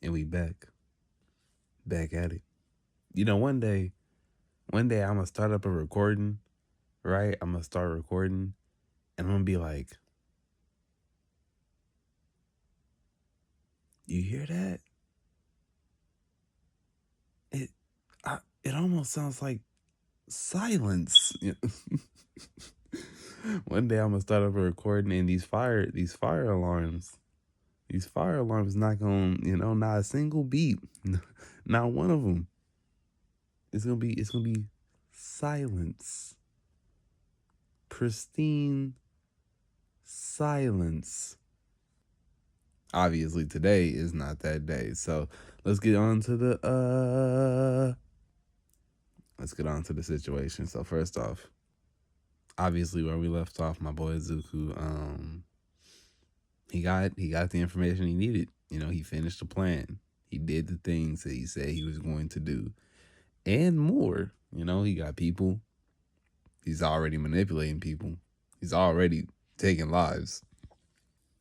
And we back at it. One day I'm gonna start up a recording, right? I'm gonna start recording and I'm gonna be like, you hear that? It it almost sounds like silence. One day I'm gonna start up a recording and these fire alarms not gonna, not a single beep, not one of them. It's gonna be silence, pristine silence. Obviously, today is not that day, so let's get on to the situation. So first off, obviously where we left off, my boy Izuku, he got the information he needed. He finished the plan. He did the things that he said he was going to do, and more. He got people. He's already manipulating people. He's already taking lives.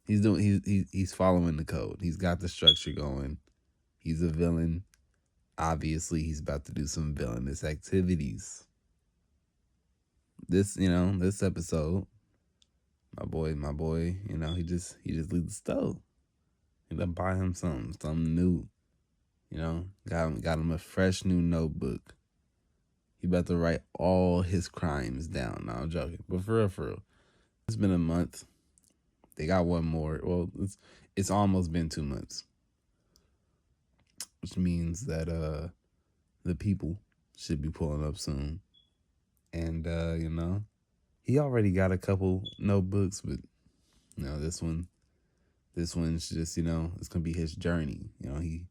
He's following the code. He's got the structure going. He's a villain. Obviously, he's about to do some villainous activities. This episode, my boy, he just leaves the stove. He done buy him something new. Got him a fresh new notebook. He about to write all his crimes down. No, I'm joking. But for real. It's been a month. They got one more. Well, it's almost been 2 months. Which means that the people should be pulling up soon. And he already got a couple notebooks, but this one's just, it's gonna be his journey. He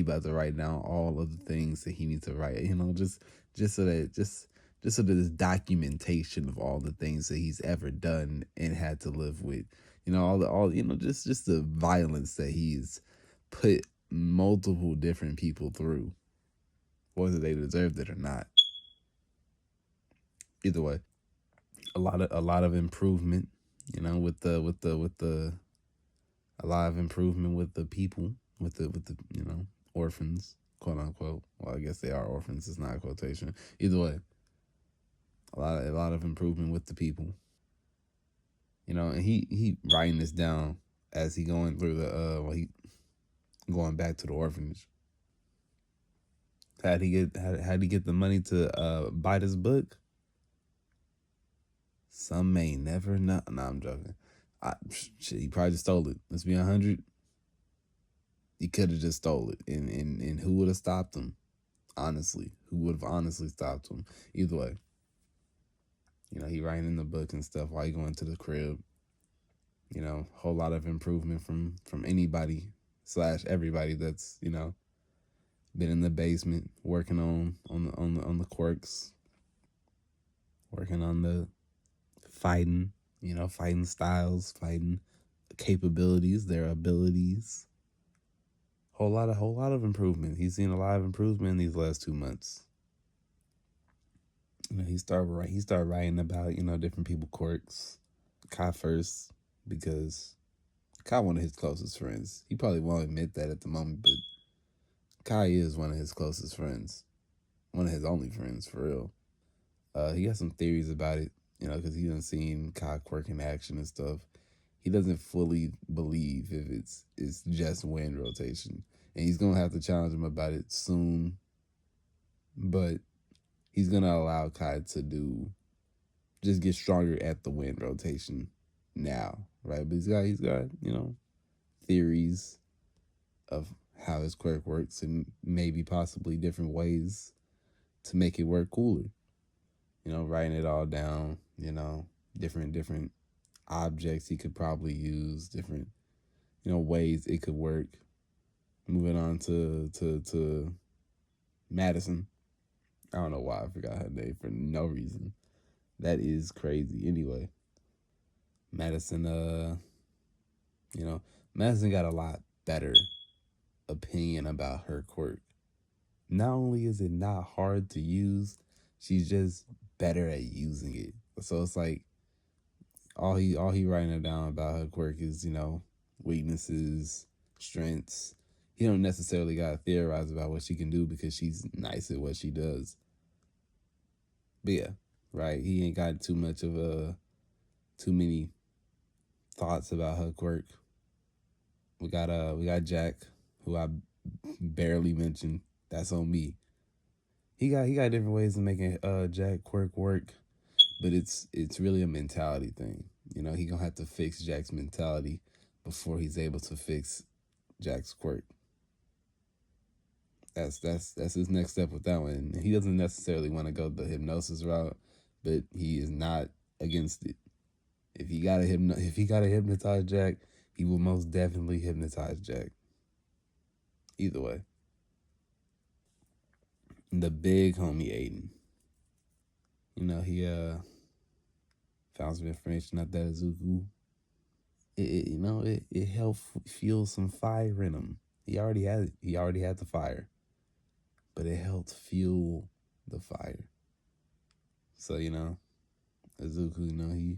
about to write down all of the things that he needs to write, just so that this documentation of all the things that he's ever done and had to live with. Just the violence that he's put multiple different people through, whether they deserved it or not. Either way, a lot of improvement, with the a lot of improvement with the people, with the orphans, quote unquote. Well, I guess they are orphans. It's not a quotation. Either way, a lot of improvement with the people. And he writing this down as he going through he going back to the orphanage. How'd he get the money to buy this book? Some may never know. No, I'm joking. He probably just stole it. Let's be 100. He could have just stole it, and who would have stopped him? Honestly, who would have honestly stopped him? Either way, he writing in the book and stuff while he going to the crib. Whole lot of improvement from anybody / everybody that's been in the basement working on the quirks, working on the fighting, fighting styles, fighting capabilities, their abilities. Whole lot of improvement. He's seen a lot of improvement in these last 2 months. He started writing about different people quirks. Kai first, because Kai one of his closest friends. He probably won't admit that at the moment, but Kai is one of his closest friends, one of his only friends for real. He got some theories about it, because he done seen Kai quirk in action and stuff. He doesn't fully believe if it's just wind rotation, and he's gonna have to challenge him about it soon. But he's gonna allow Kai to just get stronger at the wind rotation now, right? But he's got theories of how his quirk works and maybe possibly different ways to make it work cooler. Writing it all down. Different objects he could probably use, different ways it could work. Moving on to Madison. I don't know why I forgot her name for no reason. That is crazy. Anyway, Madison Madison got a lot better opinion about her quirk. Not only is it not hard to use, she's just better at using it. So it's like all he writing it down about her quirk is, weaknesses, strengths, he don't necessarily gotta theorize about what she can do because she's nice at what she does. But yeah, right. He ain't got too much of too many thoughts about her quirk. We got Jack, who I barely mentioned. That's on me. He got different ways of making Jack quirk work, but it's really a mentality thing. You know, he gonna have to fix Jack's mentality before he's able to fix Jack's quirk. That's his next step with that one. And he doesn't necessarily want to go the hypnosis route, but he is not against it. If he gotta hypnotize Jack, he will most definitely hypnotize Jack. Either way. The big homie Aiden. You know, he found some information out that Izuku. It helped fuel some fire in him. He already had the fire. But it helped fuel the fire. So, Izuku,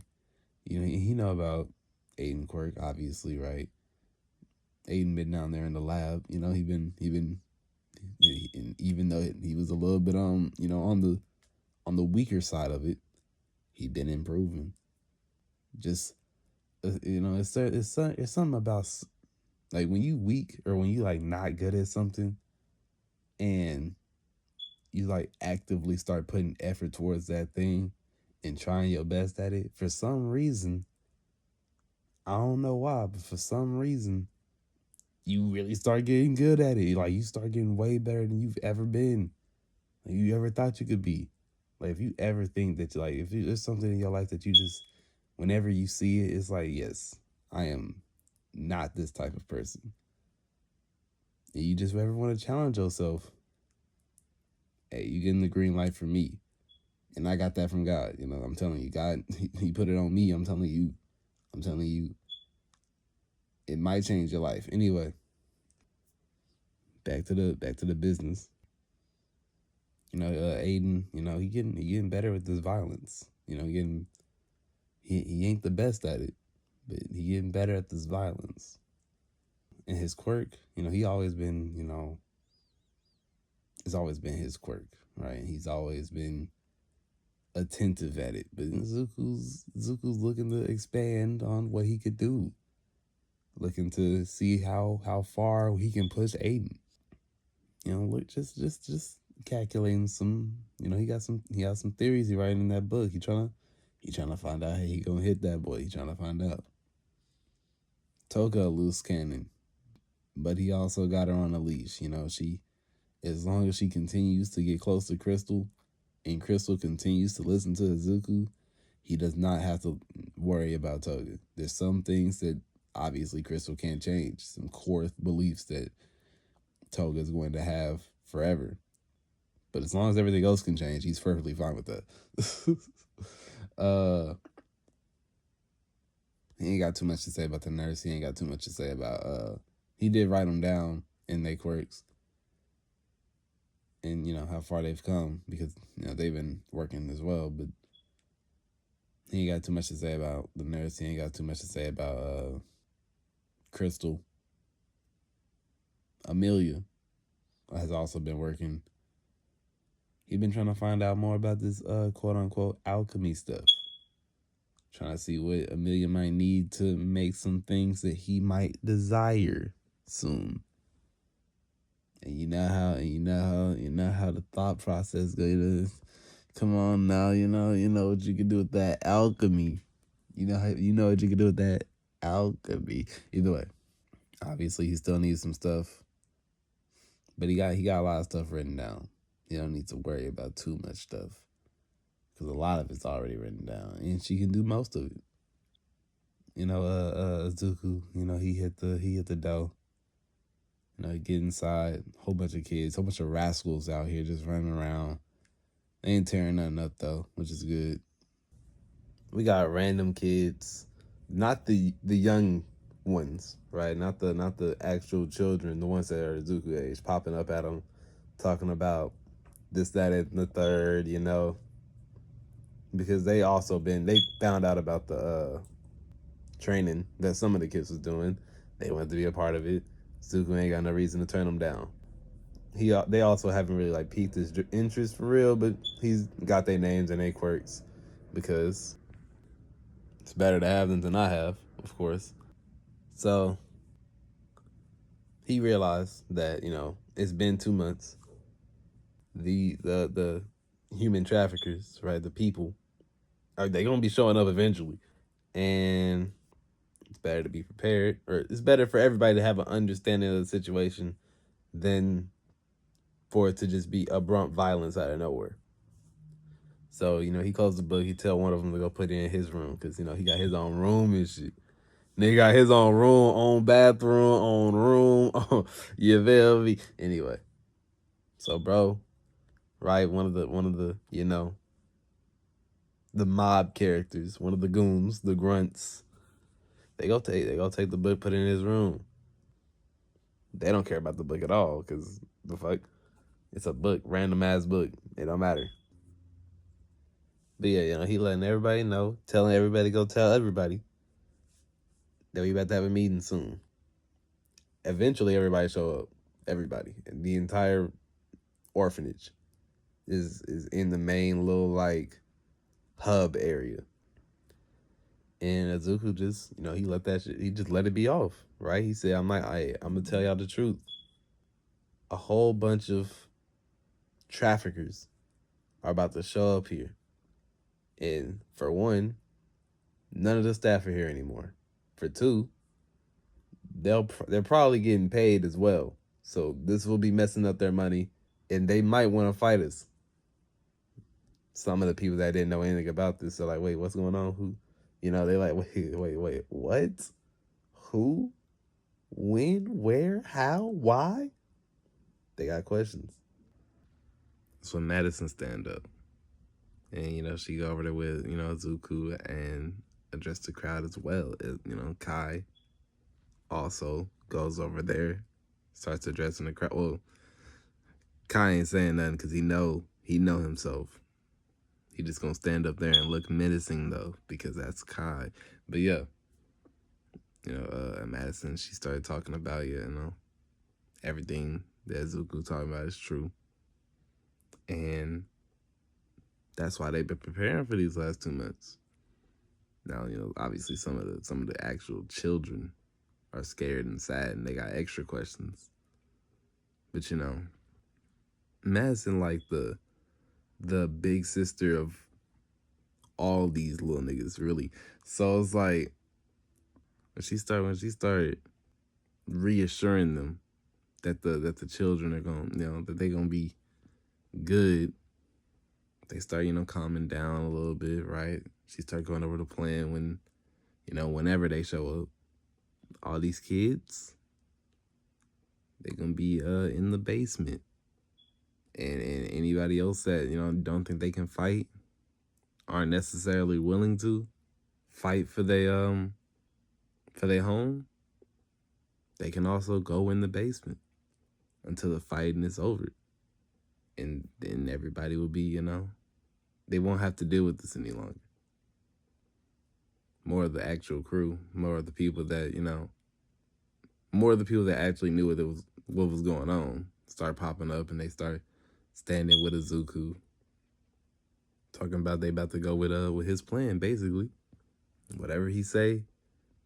he know about Aiden quirk, obviously, right? Aiden been down there in the lab. Even though he was a little bit on the weaker side of it, he been improving. Just it's something about like when you weak or when you like not good at something, and you like actively start putting effort towards that thing and trying your best at it. For some reason, I don't know why, but for some reason, you really start getting good at it. Like you start getting way better than you've ever been. Like you ever thought you could be. Like if you ever think that if there's something in your life that you just whenever you see it, it's like, yes, I am not this type of person. And you just ever want to challenge yourself. Hey, you getting the green light from me. And I got that from God. I'm telling you, God, he put it on me. I'm telling you, it might change your life. Anyway, back to the business. Aiden, he getting better with this violence. He ain't the best at it, but he getting better at this violence. And his quirk, he always been, it's always been his quirk, right? He's always been attentive at it. But Zuko's looking to expand on what he could do. Looking to see how far he can push Aiden. Look, just calculating some. He got some theories he writing in that book. He trying to find out how he gonna hit that boy. He trying to find out. Toka a loose cannon, but he also got her on a leash. She, as long as she continues to get close to Crystal, and Crystal continues to listen to Izuku, he does not have to worry about Toga. There's some things that obviously Crystal can't change. Some core beliefs that Toga is going to have forever. But as long as everything else can change, he's perfectly fine with that. He ain't got too much to say about the nurse. He ain't got too much to say about he did write them down in their quirks. And how far they've come because they've been working as well, but he ain't got too much to say about the nurse. He ain't got too much to say about Crystal. Amelia has also been working. He's been trying to find out more about this quote unquote alchemy stuff. Trying to see what Amelia might need to make some things that he might desire soon. And you know how the thought process goes. Come on now, you know what you can do with that alchemy. You know what you can do with that alchemy. Either way, obviously he still needs some stuff, but he got a lot of stuff written down. You don't need to worry about too much stuff because a lot of it's already written down, and she can do most of it. Izuku, he hit the dough. Get inside, whole bunch of kids, whole bunch of rascals out here just running around. They ain't tearing nothing up though, which is good. We got random kids, not the young ones, right? Not the actual children, the ones that are Izuku age, popping up at them, talking about this, that, and the third, because they found out about the training that some of the kids was doing. They wanted to be a part of it. Izuku ain't got no reason to turn him down. They also haven't really like piqued his interest for real, but he's got their names and their quirks because it's better to have them than I have, of course. So he realized that it's been 2 months. The human traffickers, right? The people are they gonna be showing up eventually, and it's better to be prepared, or it's better for everybody to have an understanding of the situation than for it to just be abrupt violence out of nowhere. So he closed the book. He tell one of them to go put it in his room because he got his own room and shit. Nigga got his own room, own bathroom, own room. You feel me? Anyway, so bro, right? One of the the mob characters, one of the goons, the grunts. They go take the book, put it in his room. They don't care about the book at all because the fuck, it's a book, random ass book. It don't matter. But yeah, he letting everybody know, telling everybody to go tell everybody that we about to have a meeting soon. Eventually, everybody show up. Everybody, and the entire orphanage is in the main little like hub area. And Izuku just, he let that shit. He just let it be off, right? He said, I'm gonna tell y'all the truth. A whole bunch of traffickers are about to show up here, and for one, none of the staff are here anymore. For two, they're probably getting paid as well, so this will be messing up their money, and they might want to fight us. Some of the people that didn't know anything about this are like, wait, what's going on? Who, they like, wait, what? Who? When? Where? How? Why? They got questions. So Madison stand up, and she go over there with Zuku and address the crowd as well. Kai also goes over there, starts addressing the crowd. Well, Kai ain't saying nothing because he know himself. He just gonna stand up there and look menacing though, because that's Kai. But yeah, Madison, she started talking about everything that Zuku talking about is true, and that's why they've been preparing for these last 2 months. Now, obviously some of the actual children are scared and sad, and they got extra questions. But Madison like the big sister of all these little niggas, really. So it's like when she started reassuring them that the children are going, that they gonna be good. They start, calming down a little bit, right? She started going over the plan whenever they show up, all these kids, they gonna be in the basement. And anybody else that, don't think they can fight, aren't necessarily willing to fight for their home, they can also go in the basement until the fighting is over. And then everybody will be, they won't have to deal with this any longer. More of the actual crew, more of the people that, more of the people that actually knew what was going on start popping up, and they start standing with Izuku, talking about they about to go with his plan, basically. Whatever he say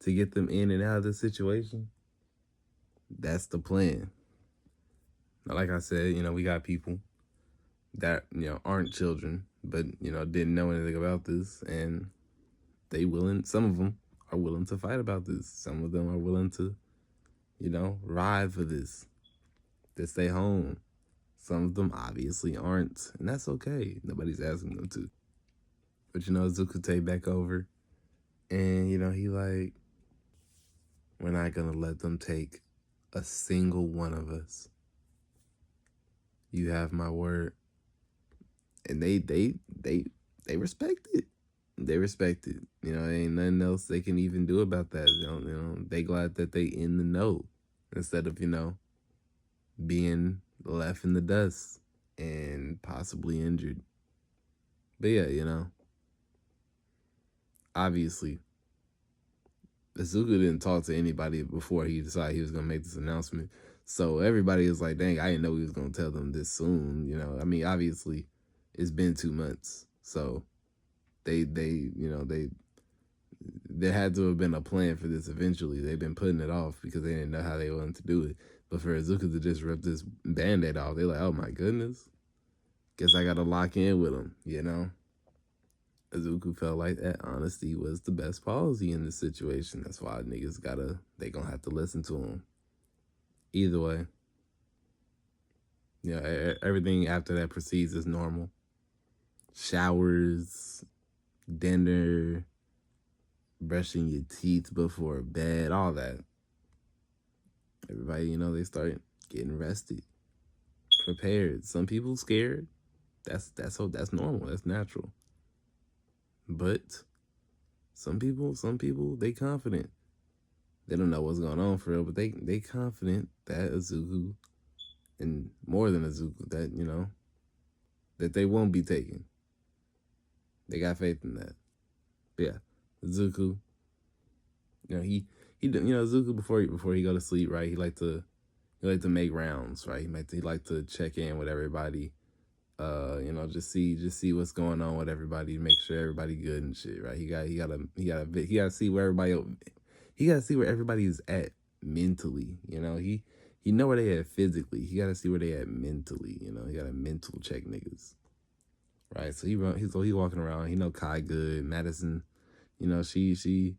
to get them in and out of the situation, that's the plan. Now, like I said, we got people that, aren't children, but, didn't know anything about this, and some of them are willing to fight about this. Some of them are willing to, ride for this, to stay home. Some of them obviously aren't, and that's okay. Nobody's asking them to. But, Zuku take back over, and, he like, we're not going to let them take a single one of us. You have my word. And they respect it. They respect it. Ain't nothing else they can even do about that. They glad that they in the know instead of, being left in the dust and possibly injured. But yeah, obviously Izuku didn't talk to anybody before he decided he was gonna make this announcement. So everybody was like, "Dang, I didn't know he was gonna tell them this soon." I mean, obviously, it's been 2 months, so they there had to have been a plan for this. Eventually, they've been putting it off because they didn't know how they wanted to do it. But for Izuku to just rip this band-aid off, they're like, "Oh my goodness, guess I gotta lock in with him." Izuku felt like that honesty was the best policy in this situation. That's why niggas they gonna have to listen to him. Either way, everything after that proceeds as normal. Showers, dinner, brushing your teeth before bed, all that. Everybody, they start getting rested, prepared. Some people scared. That's normal. That's natural. But some people, they confident. They don't know what's going on for real, but they confident that Izuku, and more than Izuku, that they won't be taken. They got faith in that. But yeah, Izuku, Izuku before he go to sleep, right? He like to make rounds, right? He like to check in with everybody. Just see what's going on with everybody, make sure everybody good and shit, right? He gotta see where everybody is at mentally. He know where they at physically. He gotta see where they at mentally. He gotta mental check niggas, right? So he walking around. He know Kai good. Madison, she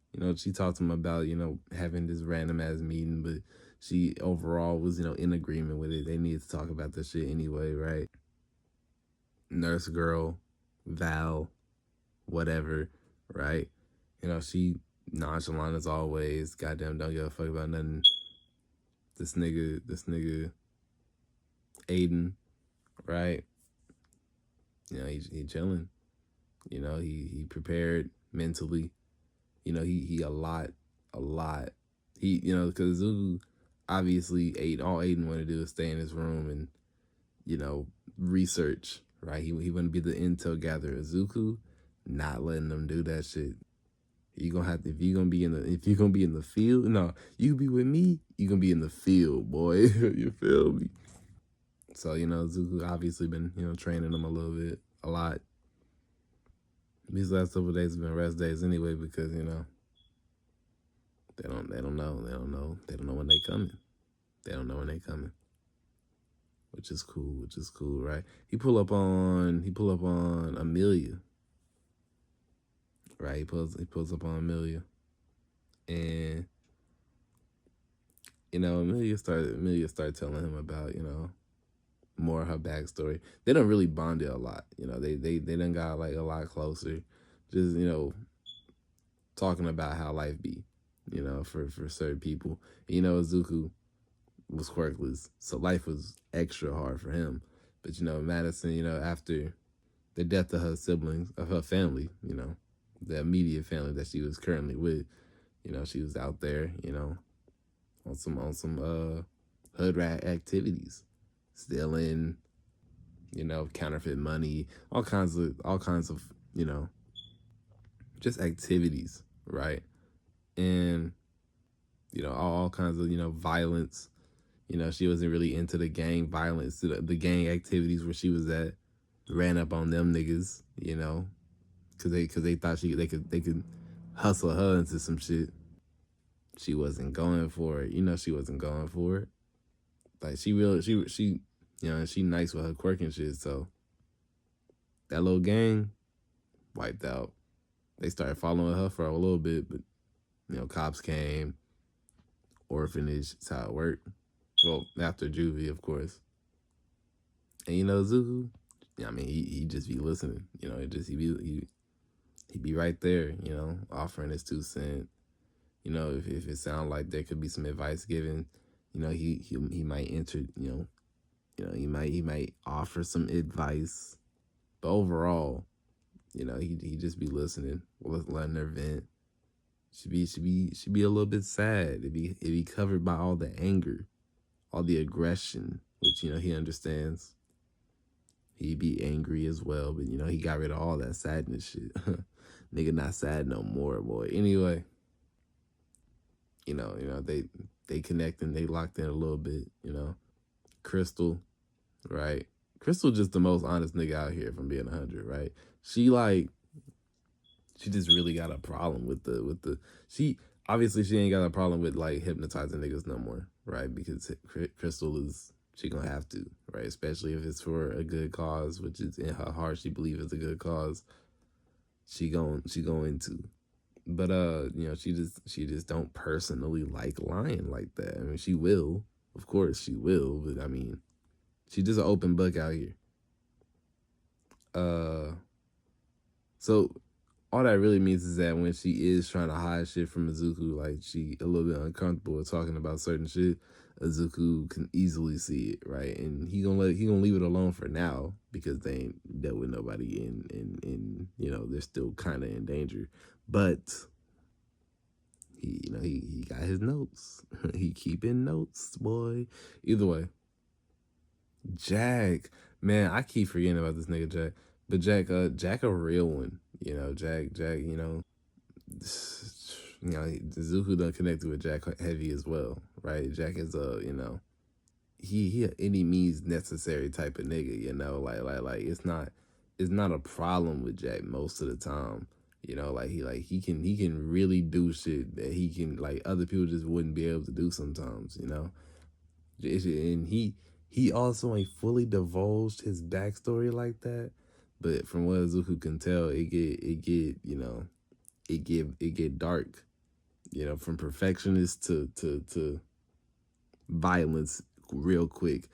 talked to him about having this random ass meeting, but she overall was in agreement with it. They need to talk about this shit anyway, right? Nurse girl, Val, whatever, right? She nonchalant as always. Goddamn, don't give a fuck about nothing. This nigga, Aiden, right? He chilling. He prepared mentally. He a lot. Because Zugu obviously all Aiden wanted to do is stay in his room and research, right? He wouldn't be the intel gatherer. Zuku, not letting them do that shit. You gonna have to if you gonna be in the field. No, you be with me. You gonna be in the field, boy. You feel me? So Zuku obviously been training them a little bit, a lot. These last couple of days have been rest days anyway because they don't know when they coming. They don't know when they coming. Which is cool, right? He pull up on Amelia, right? He pulls up on Amelia, and Amelia started telling him about more of her backstory. They don't really bond it a lot, they done got like a lot closer, just talking about how life be, for certain people. Izuku was quirkless, so life was extra hard for him. But Madison, after the death of her siblings, of her family, the immediate family that she was currently with, she was out there, on some hood rat activities, stealing, counterfeit money, all kinds of, just activities, right? And all kinds of violence. She wasn't really into the gang violence, the gang activities where she was at. Ran up on them niggas, because they thought they could hustle her into some shit. She wasn't going for it. She wasn't going for it. Like she nice with her quirk and shit. So that little gang wiped out. They started following her for a little bit, but cops came. Orphanage, that's how it worked. Well, after juvie, of course. And Zuku, I mean, he just be listening. He be right there. Offering his 2 cents. If it sounds like there could be some advice given, he might enter. He might offer some advice. But overall, he just be listening, letting her vent. Should be a little bit sad. It be covered by all the anger, all the aggression, which he understands. He'd be angry as well, but he got rid of all that sadness shit. Nigga not sad no more, boy. Anyway, they connect and they locked in a little bit. Crystal, right? Crystal just the most honest nigga out here from being 100, right? She like she just really got a problem with the she obviously she ain't got a problem with like hypnotizing niggas no more, right? Because Crystal is she gonna have to, right? Especially if it's for a good cause, which is in her heart she believes is a good cause. She going to. But she just don't personally like lying like that. I mean, she will, of course, she will. But I mean, she just an open book out here. Uh, so all that really means is that when she is trying to hide shit from Izuku, like she a little bit uncomfortable with talking about certain shit, Izuku can easily see it, right? And he gonna leave it alone for now because they ain't dealt with nobody and they're still kinda in danger. But he got his notes. He keeping notes, boy. Either way. Jack. Man, I keep forgetting about this nigga Jack. But Jack a real one. Zuku done connected with Jack heavy as well, right? Jack is he a any means necessary type of nigga, like it's not a problem with Jack most of the time. He can really do shit that he can like other people just wouldn't be able to do sometimes. And he also ain't fully divulged his backstory like that. But from what Zuku can tell, it get dark. From perfectionist to violence real quick.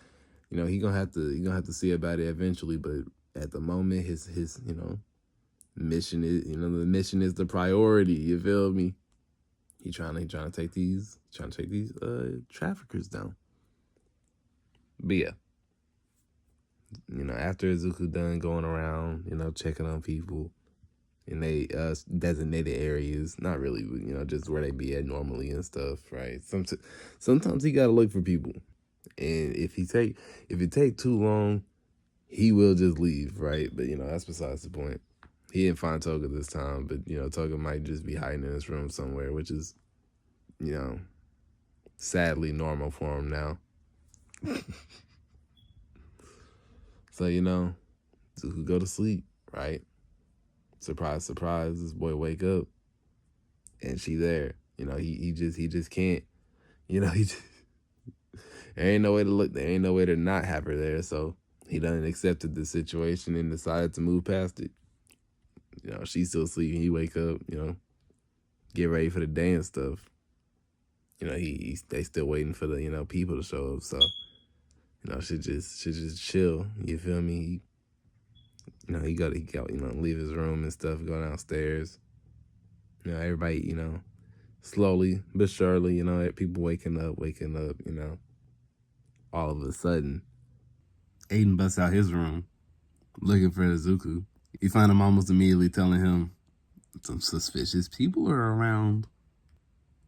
He gonna have to see about it eventually. But at the moment, his mission is the mission is the priority. You feel me? He trying to take these traffickers down. But yeah, after Izuku done going around, checking on people in they designated areas, not really, but just where they be at normally and stuff, right? Sometimes he gotta look for people, and if it take too long, he will just leave, right? But that's besides the point. He didn't find Toga this time, but Toga might just be hiding in his room somewhere, which is you know sadly normal for him now. So Zuku go to sleep, right? Surprise, surprise, this boy wake up and she there. He just can't. He just, there ain't no way to look. There ain't no way to not have her there. So he done accepted the situation and decided to move past it. She's still sleeping. He wake up. Get ready for the day and stuff. They still waiting for the people to show up. So should just chill. You feel me? He got leave his room and stuff. Go downstairs. Everybody slowly but surely, people waking up. All of a sudden, Aiden busts out his room looking for Izuku. He find him almost immediately telling him some suspicious people are around.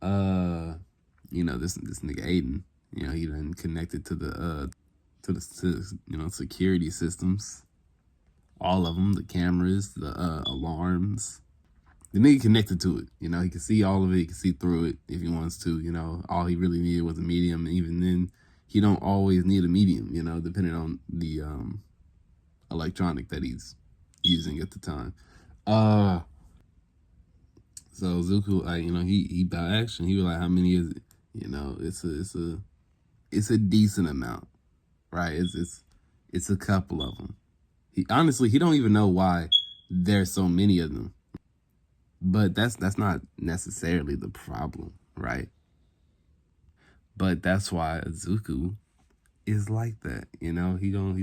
This nigga Aiden, he done connected to the security systems. All of them, the cameras, the alarms. The nigga connected to it. He can see all of it. He can see through it if he wants to. All he really needed was a medium. And even then, he don't always need a medium, depending on the electronic that he's using at the time. So Zuku, he about action. He was like, how many is it? It's a decent amount, right? It's a couple of them. He don't even know why there's so many of them. But that's not necessarily the problem, right? But that's why Izuku is like that. He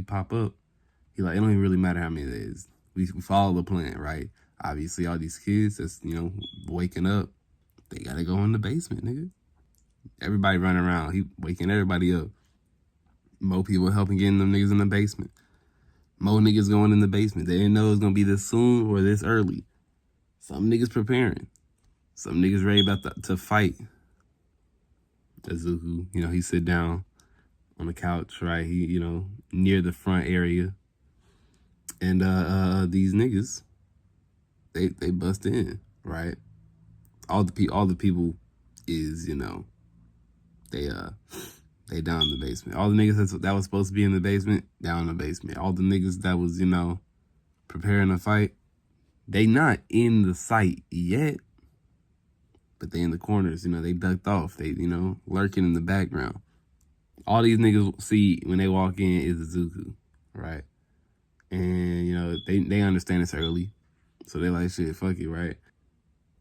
pop up. He like, it don't even really matter how many it is. We follow the plan, right? Obviously, all these kids that's waking up, they gotta go in the basement, nigga. Everybody running around. He waking everybody up. More people helping getting them niggas in the basement. More niggas going in the basement. They didn't know it was gonna be this soon or this early. Some niggas preparing. Some niggas ready about to fight. Izuku, he sit down on the couch, right? He, near the front area. And these niggas, they bust in, right? All the people is, they down in the basement. All the niggas that was supposed to be in the basement, down in the basement. All the niggas that was, preparing to fight, they not in the site yet, but they in the corners. They ducked off. They, lurking in the background. All these niggas see when they walk in is Izuku, right? And, they understand it's early. So they like, shit, fuck it, right?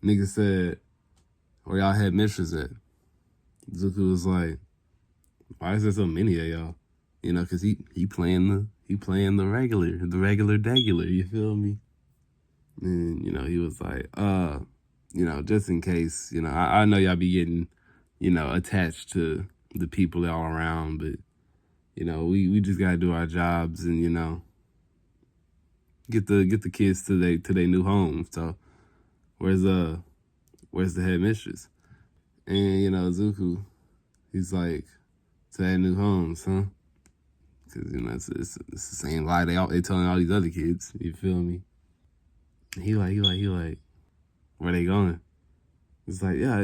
Nigga said, where y'all had mistress at? Izuku was like, why is there so many of y'all? Cause he playing the regular degular, you feel me? And, he was like, just in case, I know y'all be getting, attached to the people all around, but, we just gotta do our jobs and, get the kids to their new home. So where's the headmistress? And, Zuku, he's like, to their new homes, huh? Because, it's the same lie they telling all these other kids, you feel me? He like, where they going? It's like, yeah,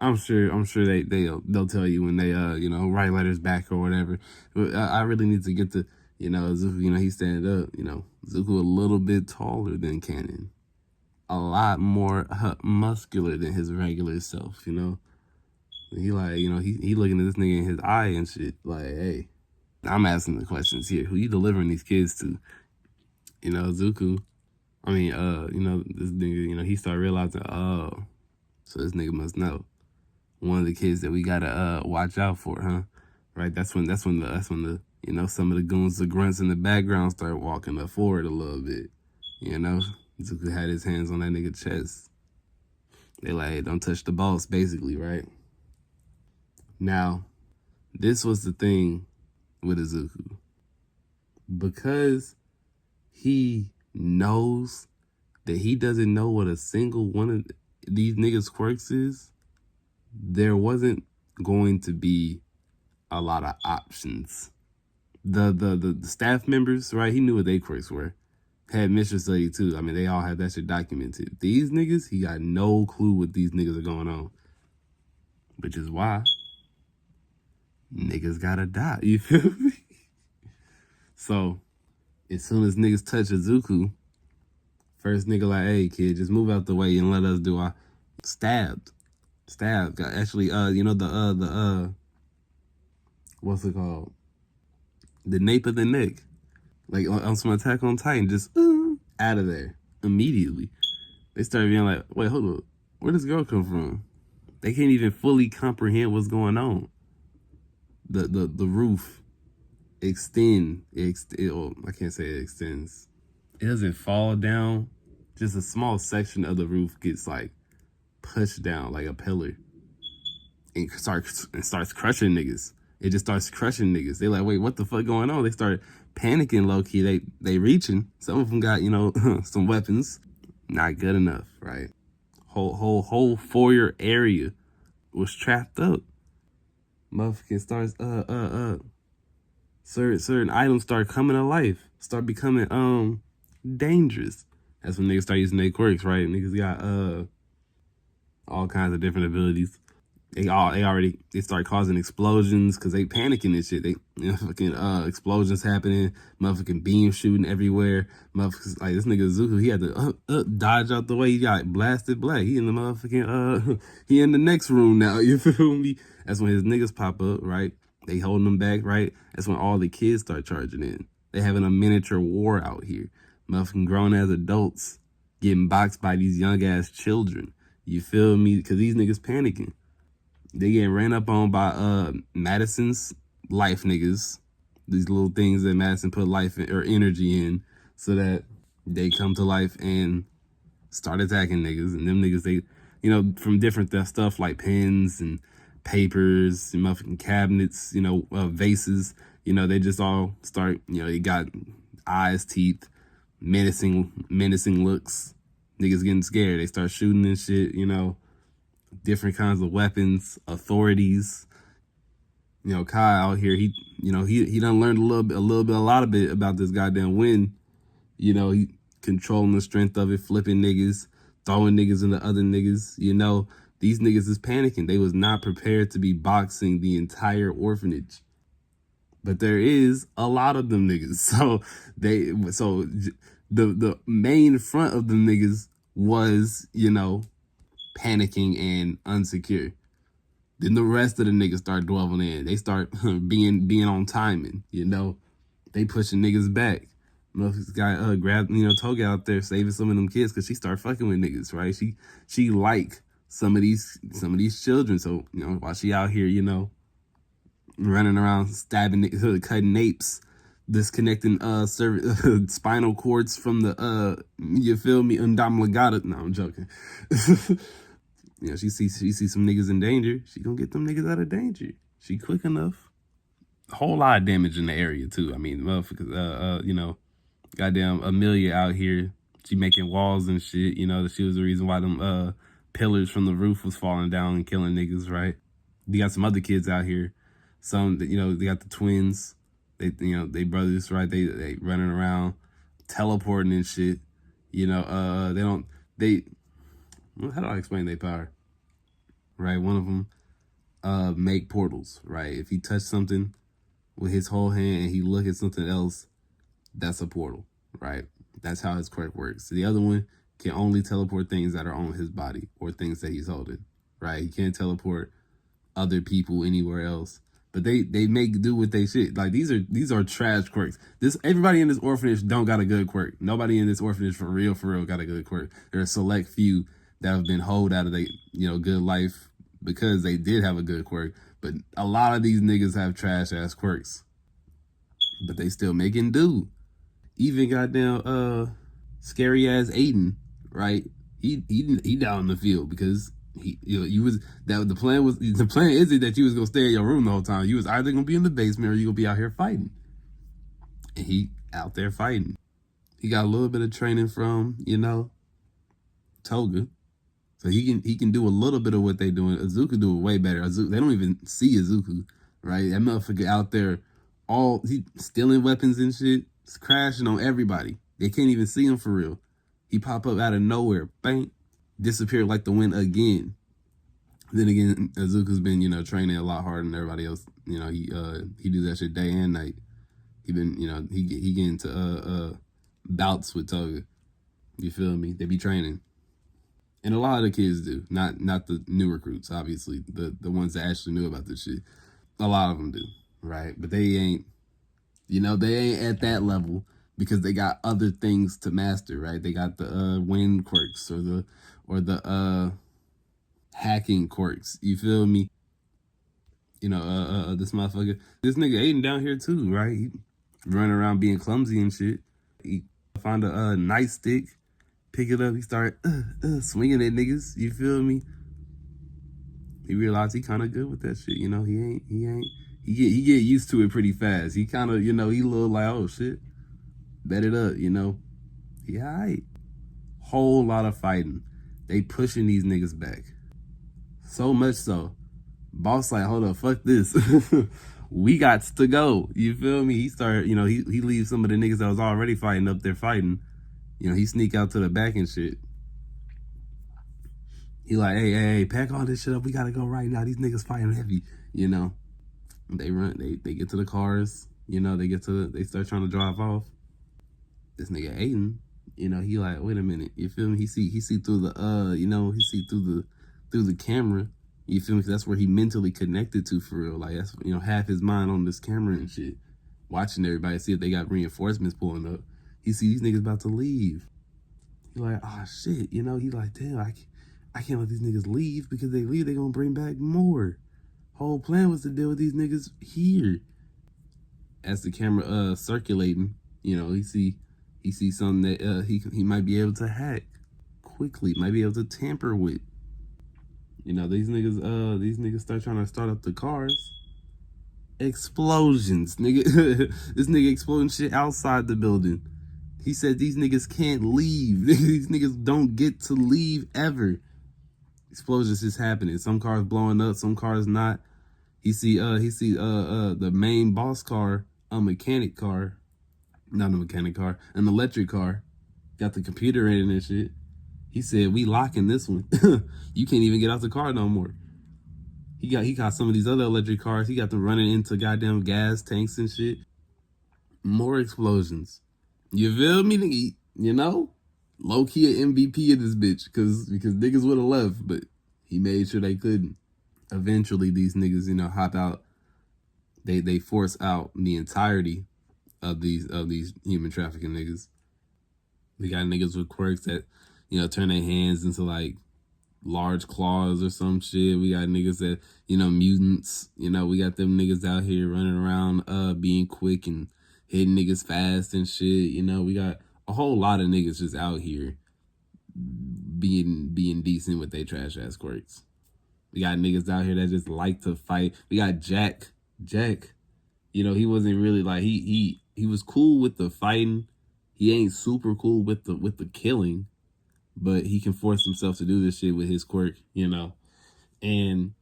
I'm sure they'll tell you when they write letters back or whatever. But I really need to get to, Zuku, he stand up, Zuku a little bit taller than Canon. A lot more muscular than his regular self, He like, he looking at this nigga in his eye and shit, like, hey, I'm asking the questions here. Who you delivering these kids to? Zuku. I mean, this nigga, he started realizing, oh, so this nigga must know one of the kids that we gotta watch out for, huh? Right? That's when the some of the goons, the grunts in the background start walking up forward a little bit. Zuku had his hands on that nigga chest. They like, hey, don't touch the boss, basically, right? Now, this was the thing with Izuku. Because he knows that he doesn't know what a single one of these niggas' quirks is, there wasn't going to be a lot of options. The staff members, right? He knew what their quirks were. Had Mistress Lady too. I mean, they all had that shit documented. These niggas, he got no clue what these niggas are going on. Which is why niggas gotta die. You feel me? So, as soon as niggas touch Izuku, first nigga like, hey kid, just move out the way and let us do our stabbed. Actually, what's it called? The nape of the neck. Like on some Attack on Titan, just out of there immediately. They started being like, wait, hold up, where does this girl come from? They can't even fully comprehend what's going on. The roof I can't say it extends. It doesn't fall down. Just a small section of the roof gets like pushed down like a pillar and starts crushing niggas. It just starts crushing niggas. They like, wait, what the fuck going on? They start panicking low key. They reaching. Some of them got, some weapons. Not good enough, right? Whole foyer area was trapped up. Motherfucking starts certain items start coming to life, start becoming dangerous. That's when niggas start using their quirks, right? Niggas got all kinds of different abilities. They start causing explosions because they panicking and shit. They fucking explosions happening, motherfucking beams shooting everywhere. Motherfuckers like this nigga Zuko, he had to dodge out the way. He got blasted black. He in the motherfucking he in the next room now. You feel me? That's when his niggas pop up, right? They holding them back, right? That's when all the kids start charging in. They having a miniature war out here. Motherfucking grown as adults getting boxed by these young ass children. You feel me? Because these niggas panicking. They getting ran up on by Madison's life niggas. These little things that Madison put life or energy in so that they come to life and start attacking niggas. And them niggas, they, from different stuff like pens and papers and motherfucking cabinets, vases, they just all start, they got eyes, teeth, menacing looks. Niggas getting scared. They start shooting and shit, different kinds of weapons, authorities. Kai out here, he done learned a lot bit about this goddamn wind. He controlling the strength of it, flipping niggas, throwing niggas into other niggas, These niggas is panicking. They was not prepared to be boxing the entire orphanage. But there is a lot of them niggas. So the main front of them niggas was, panicking and unsecure. Then the rest of the niggas start dwelling in. They start being on timing, They pushing niggas back. This guy grabbed, Toga out there saving some of them kids because she started fucking with niggas, right? She like some of these children. So, while she out here, running around stabbing, cutting apes, disconnecting spinal cords from the you feel me, undamagata. No, I'm joking. She sees some niggas in danger. She gonna get them niggas out of danger. She quick enough. A whole lot of damage in the area too. I mean, motherfuckers, goddamn Amelia out here. She making walls and shit. She was the reason why them pillars from the roof was falling down and killing niggas, right? You got some other kids out here. Some, they got the twins. They brothers, right? They running around, teleporting and shit. How do I explain their power? Right, one of them make portals. Right, if he touched something with his whole hand and he look at something else, that's a portal. Right, that's how his quirk works. The other one can only teleport things that are on his body or things that he's holding. Right, he can't teleport other people anywhere else. But they make do with they shit. Like these are trash quirks. Everybody in this orphanage don't got a good quirk. Nobody in this orphanage for real got a good quirk. There are a select few that have been holed out of their good life because they did have a good quirk. But a lot of these niggas have trash ass quirks. But they still making do. Even goddamn scary ass Aiden, right? He down in the field because the plan isn't that you was gonna stay in your room the whole time. You was either gonna be in the basement or you gonna be out here fighting. And he out there fighting. He got a little bit of training from, Toga. So he can do a little bit of what they doing. Izuku do it way better. They don't even see Izuku, right? That motherfucker out there he stealing weapons and shit. It's crashing on everybody. They can't even see him for real. He pop up out of nowhere, bang, disappear like the wind again. Then again, Izuku's been, training a lot harder than everybody else. He do that shit day and night. He been, he get into bouts with Toga. You feel me? They be training. And a lot of the kids do. Not the new recruits, obviously. The ones that actually knew about this shit. A lot of them do, right? But they ain't, they ain't at that level because they got other things to master, right? They got the wind quirks or the hacking quirks. You feel me? This motherfucker, this nigga Aiden down here too, right? He running around being clumsy and shit. He find a nightstick, pick it up. He start swinging at niggas. You feel me? He realized he kind of good with that shit. He get used to it pretty fast. He kind of, he a little like, oh shit, bet it up, He alright. Whole lot of fighting. They pushing these niggas back. So much so, boss like, hold up, fuck this. We got to go. You feel me? He started, he leaves some of the niggas that was already fighting up there fighting. He sneak out to the back and shit. He like, hey, pack all this shit up. We gotta go right now. These niggas fighting heavy, They run, they get to the cars, they start trying to drive off. This nigga Aiden, he like, wait a minute, you feel me? He see through the he see through the camera. You feel me? That's where he mentally connected to for real. Like that's half his mind on this camera and shit, watching everybody see if they got reinforcements pulling up. He see these niggas about to leave. He like, oh shit, he like, damn, I can't let these niggas leave because they leave, they gonna bring back more. Whole plan was to deal with these niggas here. As the camera circulating, he see something that he might be able to hack quickly, might be able to tamper with. These niggas start trying to start up the cars. Explosions, nigga. This nigga exploding shit outside the building. He said these niggas can't leave. These niggas don't get to leave ever. Explosions is happening. Some cars blowing up, some cars not. He see the main boss car, a mechanic car, not a mechanic car, an electric car, got the computer in it and shit. He said, "We locking this one. You can't even get out the car no more." He got some of these other electric cars. He got them running into goddamn gas tanks and shit. More explosions. You feel me? You know, low key an MVP of this bitch because niggas would have left, but he made sure they couldn't. Eventually, these niggas, hop out. They force out the entirety of these human trafficking niggas. We got niggas with quirks that, turn their hands into like large claws or some shit. We got niggas that, mutants. We got them niggas out here running around being quick and hitting niggas fast and shit. We got a whole lot of niggas just out here being decent with their trash ass quirks. We got niggas out here that just like to fight. We got Jack. Jack, he wasn't really like he was cool with the fighting. He ain't super cool with the killing, but he can force himself to do this shit with his quirk. And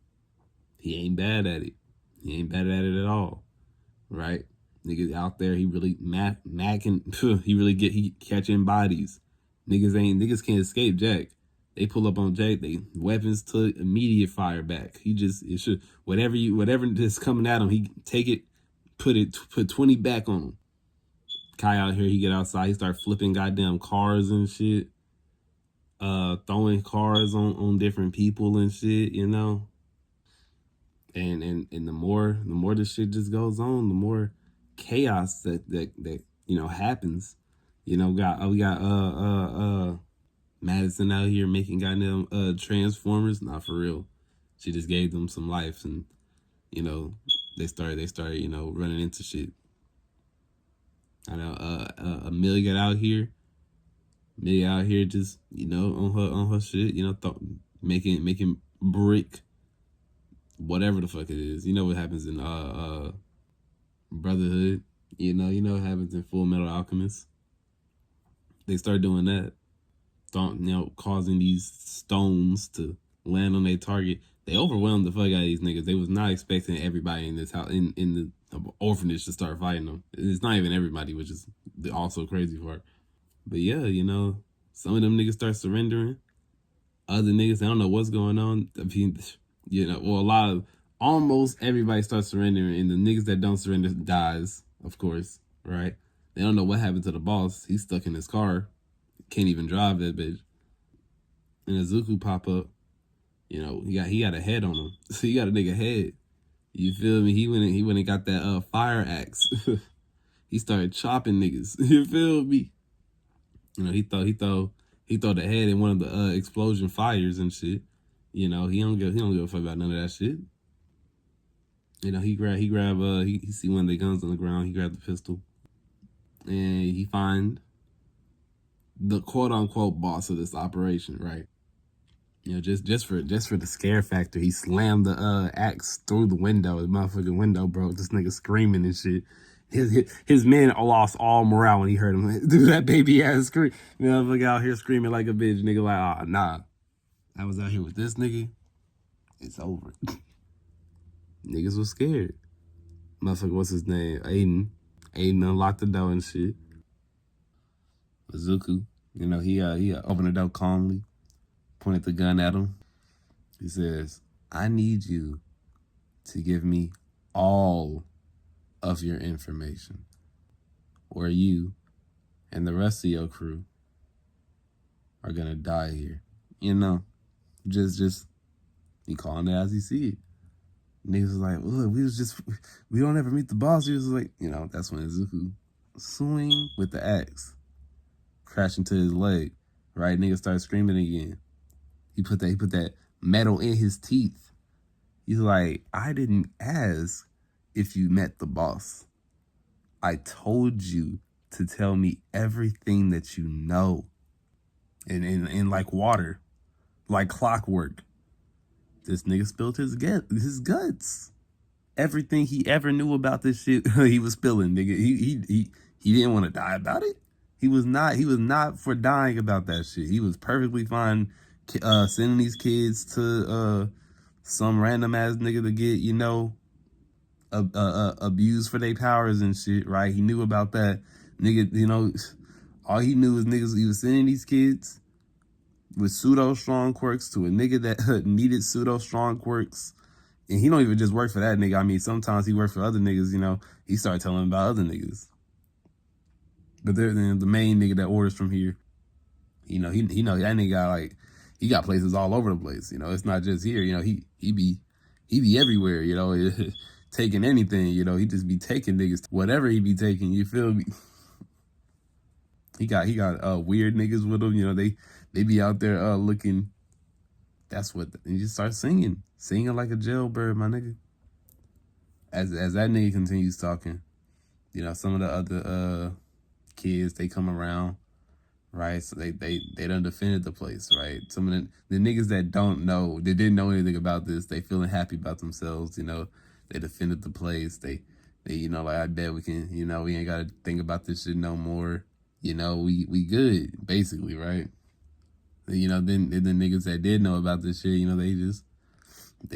he ain't bad at it. He ain't bad at it at all, right? Niggas out there, he really macking. He catching bodies. Niggas can't escape Jack. They pull up on Jack. They weapons took immediate fire back. It should whatever is coming at him. He take it, put 20 back on him. Kai out here, he get outside. He start flipping goddamn cars and shit. Throwing cars on different people and shit. And the more this shit just goes on, the more chaos that happens. We got Madison out here making goddamn Transformers. Not for real. She just gave them some life, and they started running into shit. I know Amelia out here. Amelia out here just on her shit. Making brick, whatever the fuck it is. What happens in Brotherhood. What happens in Full Metal Alchemist. They start doing that. Causing these stones to land on their target. They overwhelmed the fuck out of these niggas. They was not expecting everybody in this house in the orphanage to start fighting them. It's not even everybody, which is the also crazy part. But yeah, some of them niggas start surrendering. Other niggas, they don't know what's going on. I mean, almost everybody starts surrendering, and the niggas that don't surrender dies, of course, right? They don't know what happened to the boss. He's stuck in his car. Can't even drive that bitch. And Izuku pop up. He got a head on him. So he got a nigga head. You feel me? He went and got that fire axe. He started chopping niggas. You feel me? He throw the head in one of the explosion fires and shit. He don't give a fuck about none of that shit. He see one of the guns on the ground. He grabbed the pistol, and he find the quote unquote boss of this operation, right? Just for the scare factor, he slammed the axe through the window, the motherfucking window, bro. This nigga screaming and shit. His men lost all morale when he heard him do that baby ass scream. Motherfucker out here screaming like a bitch. Nigga like, nah. I was out here with this nigga. It's over. Niggas was scared. Motherfucker, what's his name? Aiden. Aiden unlocked the door and shit. Izuku, he opened the door calmly, pointed the gun at him. He says, I need you to give me all of your information, or you and the rest of your crew are gonna die here. Just he calling it as he see it. Niggas was like, look, we don't ever meet the boss. He was like, that's when Izuku swing with the axe, crash into his leg. Right, nigga started screaming again. He put that metal in his teeth. He's like, I didn't ask if you met the boss. I told you to tell me everything that you know. And like water, like clockwork. This nigga spilled his guts. Everything he ever knew about this shit, he was spilling, nigga. He didn't want to die about it. He was not for dying about that shit. He was perfectly fine sending these kids to some random ass nigga to get, abused for their powers and shit, right? He knew about that. Nigga, all he knew was niggas, he was sending these kids with pseudo strong quirks to a nigga that needed pseudo strong quirks. And he don't even just work for that nigga. I mean, sometimes he worked for other niggas, you know. He started telling him about other niggas. But they're the main nigga that orders from here. You know, he know that nigga got like, he got places all over the place. You know, it's not just here. You know, he be everywhere. You know, taking anything. You know, he just be taking niggas whatever he be taking. You feel me? He got weird niggas with him. You know, they be out there looking. That's what and you just start singing like a jailbird, my nigga. As that nigga continues talking, you know, some of the other kids, they come around, right? So they done defended the place, right? Some of the niggas that don't know, they didn't know anything about this, they feeling happy about themselves, you know. They defended the place. They you know, like, I bet we can, you know, we ain't gotta think about this shit no more. You know, we good, basically, right? You know, then the niggas that did know about this shit, you know, they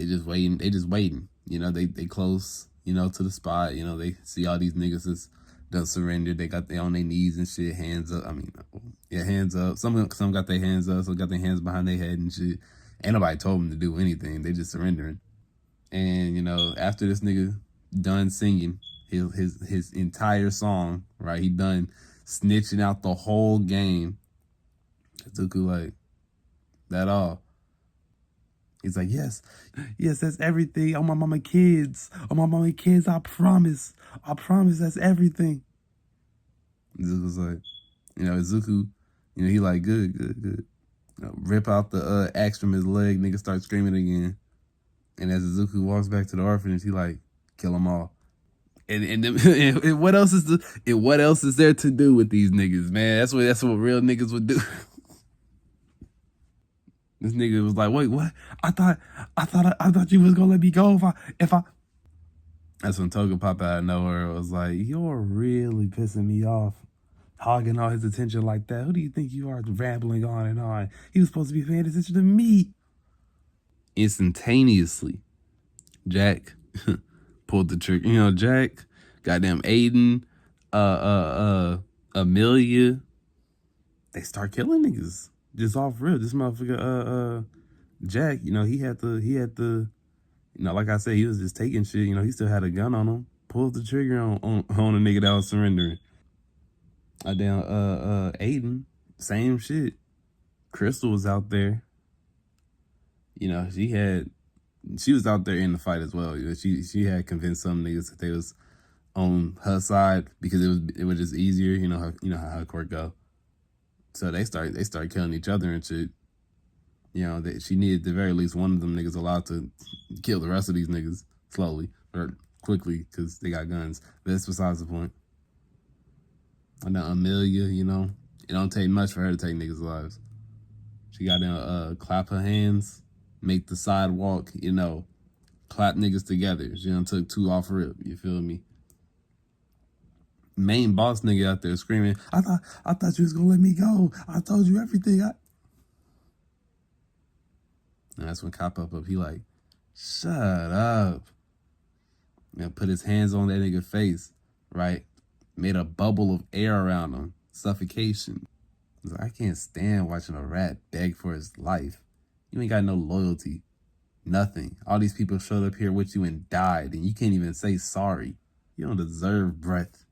just waiting. You know, they close, you know, to the spot. You know, they see all these niggas that's done surrendered. They got they on their knees and shit, hands up. I mean, yeah, hands up. Some got their hands up, some got their hands behind their head and shit. Ain't nobody told them to do anything. They just surrendering. And you know, after this nigga done singing his entire song, right? He done snitching out the whole game. Izuku like, that all? He's like, yes, that's everything. On my mama kids. On my mama kids, I promise. That's everything. Izuku's like, you know, Izuku, you know, he like, good. You know, rip out the axe from his leg, nigga start screaming again. And as Izuku walks back to the orphanage, he like, kill them all. And what else is there to do with these niggas, man? That's what real niggas would do. This nigga was like, wait, what? I thought you was gonna let me go if I. That's when Toga popped out of nowhere. It was like, you're really pissing me off, hogging all his attention like that. Who do you think you are, rambling on and on? He was supposed to be paying attention to me. Instantaneously, Jack pulled the trigger. You know, Jack, goddamn Aiden, Amelia, they start killing niggas. Just off real. This motherfucker, Jack, you know, he had the, you know, like I said, he was just taking shit. You know, he still had a gun on him. Pulled the trigger on a nigga that was surrendering. Down, Aiden, same shit. Crystal was out there. You know, she was out there in the fight as well. You know, she had convinced some niggas that they was on her side because it was just easier. You know how her court go. So they start killing each other and shit. You know, she needed at the very least one of them niggas allowed to kill the rest of these niggas slowly or quickly because they got guns. But that's besides the point. And then Amelia, you know, it don't take much for her to take niggas' lives. She got to clap her hands, make the sidewalk, you know, clap niggas together. She done took two off rip, you feel me? Main boss nigga out there screaming, I thought you was gonna let me go. I told you everything. And that's when Cop up, he like, shut up. And put his hands on that nigga face, right? Made a bubble of air around him. Suffocation. He's like, I can't stand watching a rat beg for his life. You ain't got no loyalty. Nothing. All these people showed up here with you and died, and you can't even say sorry. You don't deserve breath.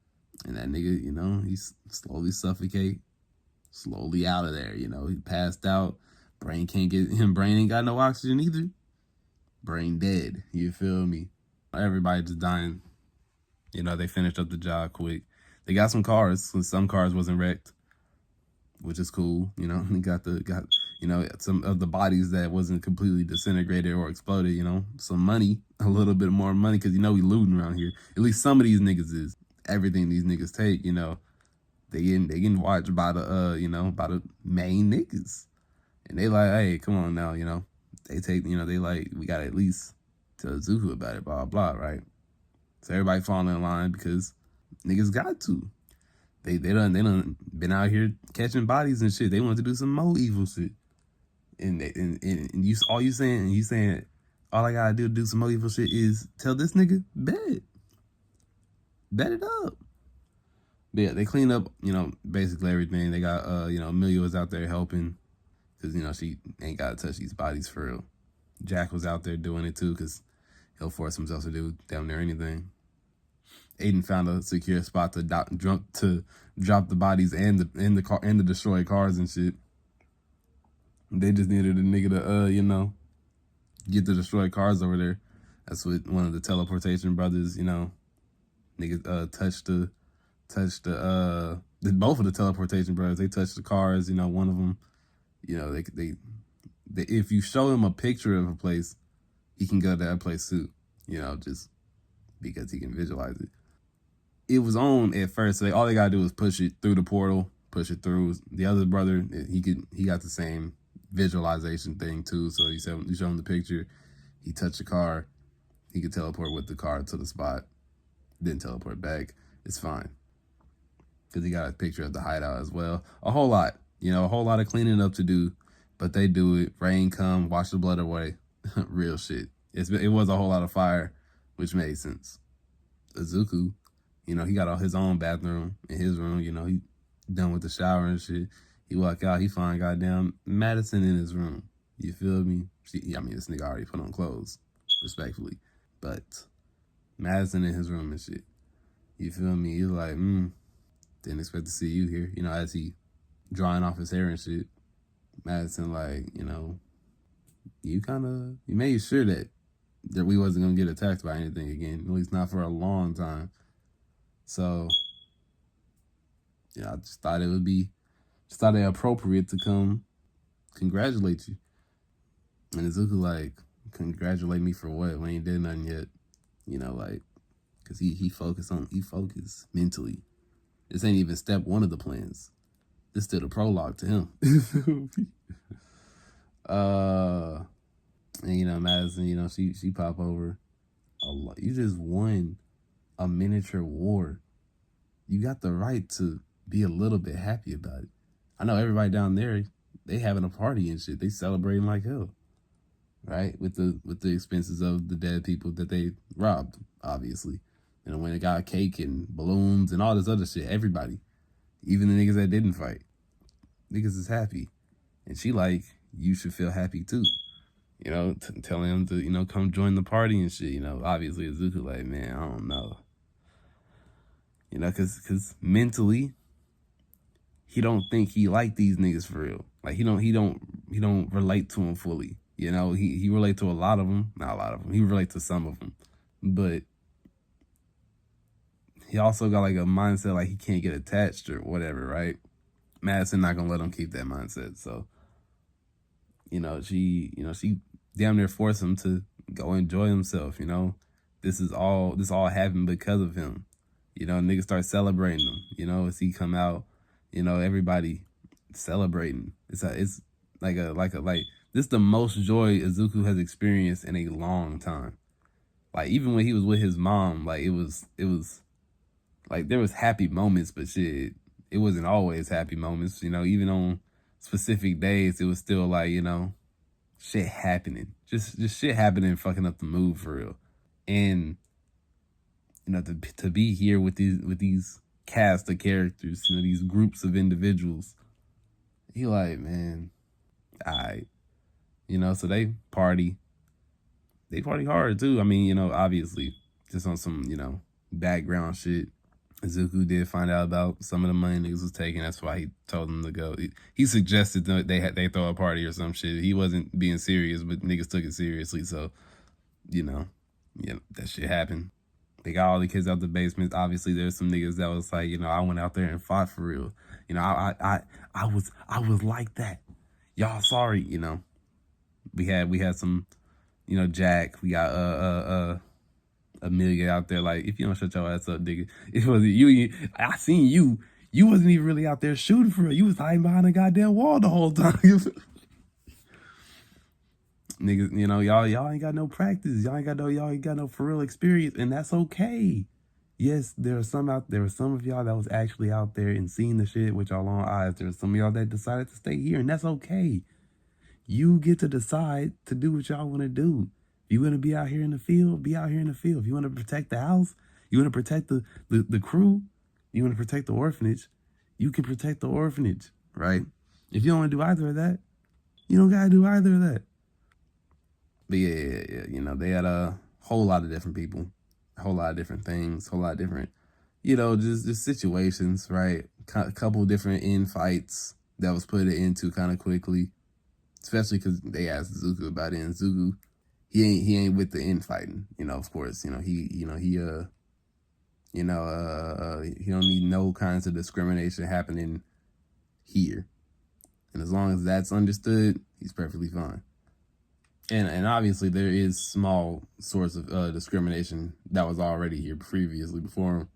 And that nigga, you know, he slowly suffocate. Slowly out of there, you know. He passed out. Brain ain't got no oxygen either. Brain dead. You feel me? Everybody just dying. You know, they finished up the job quick. They got some cars. Some cars wasn't wrecked, which is cool. You know, they got you know, some of the bodies that wasn't completely disintegrated or exploded. You know, some money, a little bit more money, because you know we looting around here. At least some of these niggas is. Everything these niggas take, you know, they getting watched by the you know, by the main niggas. And they like, hey, come on now, you know. They take, you know, they like, we gotta at least tell Izuku about it, blah, blah, right? So everybody falling in line because niggas got to. They done been out here catching bodies and shit. They want to do some more evil shit. And you saying all I gotta do to do some more evil shit is tell this nigga, bet it up. But yeah, they cleaned up, you know, basically everything. They got, you know, Amelia was out there helping because she ain't got to touch these bodies for real. Jack was out there doing it too because he'll force himself to do damn near anything. Aiden found a secure spot to drop the bodies and the destroyed cars and shit. They just needed a nigga to get the destroyed cars over there. That's what one of the teleportation brothers, niggas touched both of the teleportation brothers. They touched the cars. One of them, they if you show him a picture of a place, he can go to that place too. Just because he can visualize it. It was on at first, so all they gotta do is push it through the portal, push it through. The other brother, he got the same visualization thing too. So you show him the picture, he touched the car, he could teleport with the car to the spot, then teleport back. It's fine because he got a picture of the hideout as well. A whole lot, a whole lot of cleaning up to do, but they do it. Rain come, wash the blood away. Real shit. It was a whole lot of fire, which made sense. Izuku, he got all his own bathroom in his room. He done with the shower and shit. He walk out, he find goddamn Madison in his room. You feel me? This nigga already put on clothes, respectfully. But Madison in his room and shit. You feel me? He's like, didn't expect to see you here. As he drying off his hair and shit. Madison like, you made sure that we wasn't gonna get attacked by anything again, at least not for a long time. So I just thought it appropriate to come congratulate you. And Izuku like, congratulate me for what? We ain't did nothing yet. Cause he focused mentally. This ain't even step one of the plans. This still the prologue to him. And Madison, she pop over. You just won a miniature war. You got the right to be a little bit happy about it. I know everybody down there, they having a party and shit. They celebrating like hell, right? With the expenses of the dead people that they robbed, obviously. And when they got cake and balloons and all this other shit, everybody, even the niggas that didn't fight, niggas is happy. And she like, you should feel happy too. Telling him to, come join the party and shit. Obviously Izuku like, man, I don't know. Cause mentally, he don't think he like these niggas for real. Like he don't relate to them fully. He relate to a lot of them, not a lot of them. He relate to some of them, but he also got like a mindset like he can't get attached or whatever, right? Madison not gonna let him keep that mindset. So, she damn near forced him to go enjoy himself. This all happened because of him. Niggas start celebrating him. As he come out, everybody celebrating. It's like this is the most joy Izuku has experienced in a long time. Like even when he was with his mom, like it was like there was happy moments, but shit, it wasn't always happy moments. Even on specific days, it was still like shit happening, just shit happening, fucking up the mood for real. And to be here with these cast of characters, these groups of individuals, he like, man, alright, so they party hard too. Obviously, just on some background shit. Izuku did find out about some of the money niggas was taking. That's why he told them to go. He suggested that they throw a party or some shit. He wasn't being serious, but niggas took it seriously. So, that shit happened. They got all the kids out the basement. Obviously, there's some niggas that was like, I went out there and fought for real. I was like that. Y'all sorry. We had some, Jack. We got Amelia out there like, if you don't shut your ass up, nigga, it wasn't you. I seen you. You wasn't even really out there shooting for real. You was hiding behind a goddamn wall the whole time. Niggas, y'all ain't got no practice. Y'all ain't got no for real experience, and that's okay. Yes, there were some of y'all that was actually out there and seeing the shit with y'all own eyes. There were some of y'all that decided to stay here, and that's okay. You get to decide to do what y'all want to do. If you want to be out here in the field, be out here in the field. If you want to protect the house, you want to protect the crew, you want to protect the orphanage, you can protect the orphanage, right? If you don't want to do either of that, You don't gotta do either of that. But yeah. They had a whole lot of different people, a whole lot of different things, a whole lot of different, just situations, right? A couple different infights that was put into kind of quickly, especially because they asked Izuku about it, and Izuku, he ain't with the infighting, of course, he don't need no kinds of discrimination happening here, and as long as that's understood, he's perfectly fine. And obviously there is small sorts of discrimination that was already here previously before him,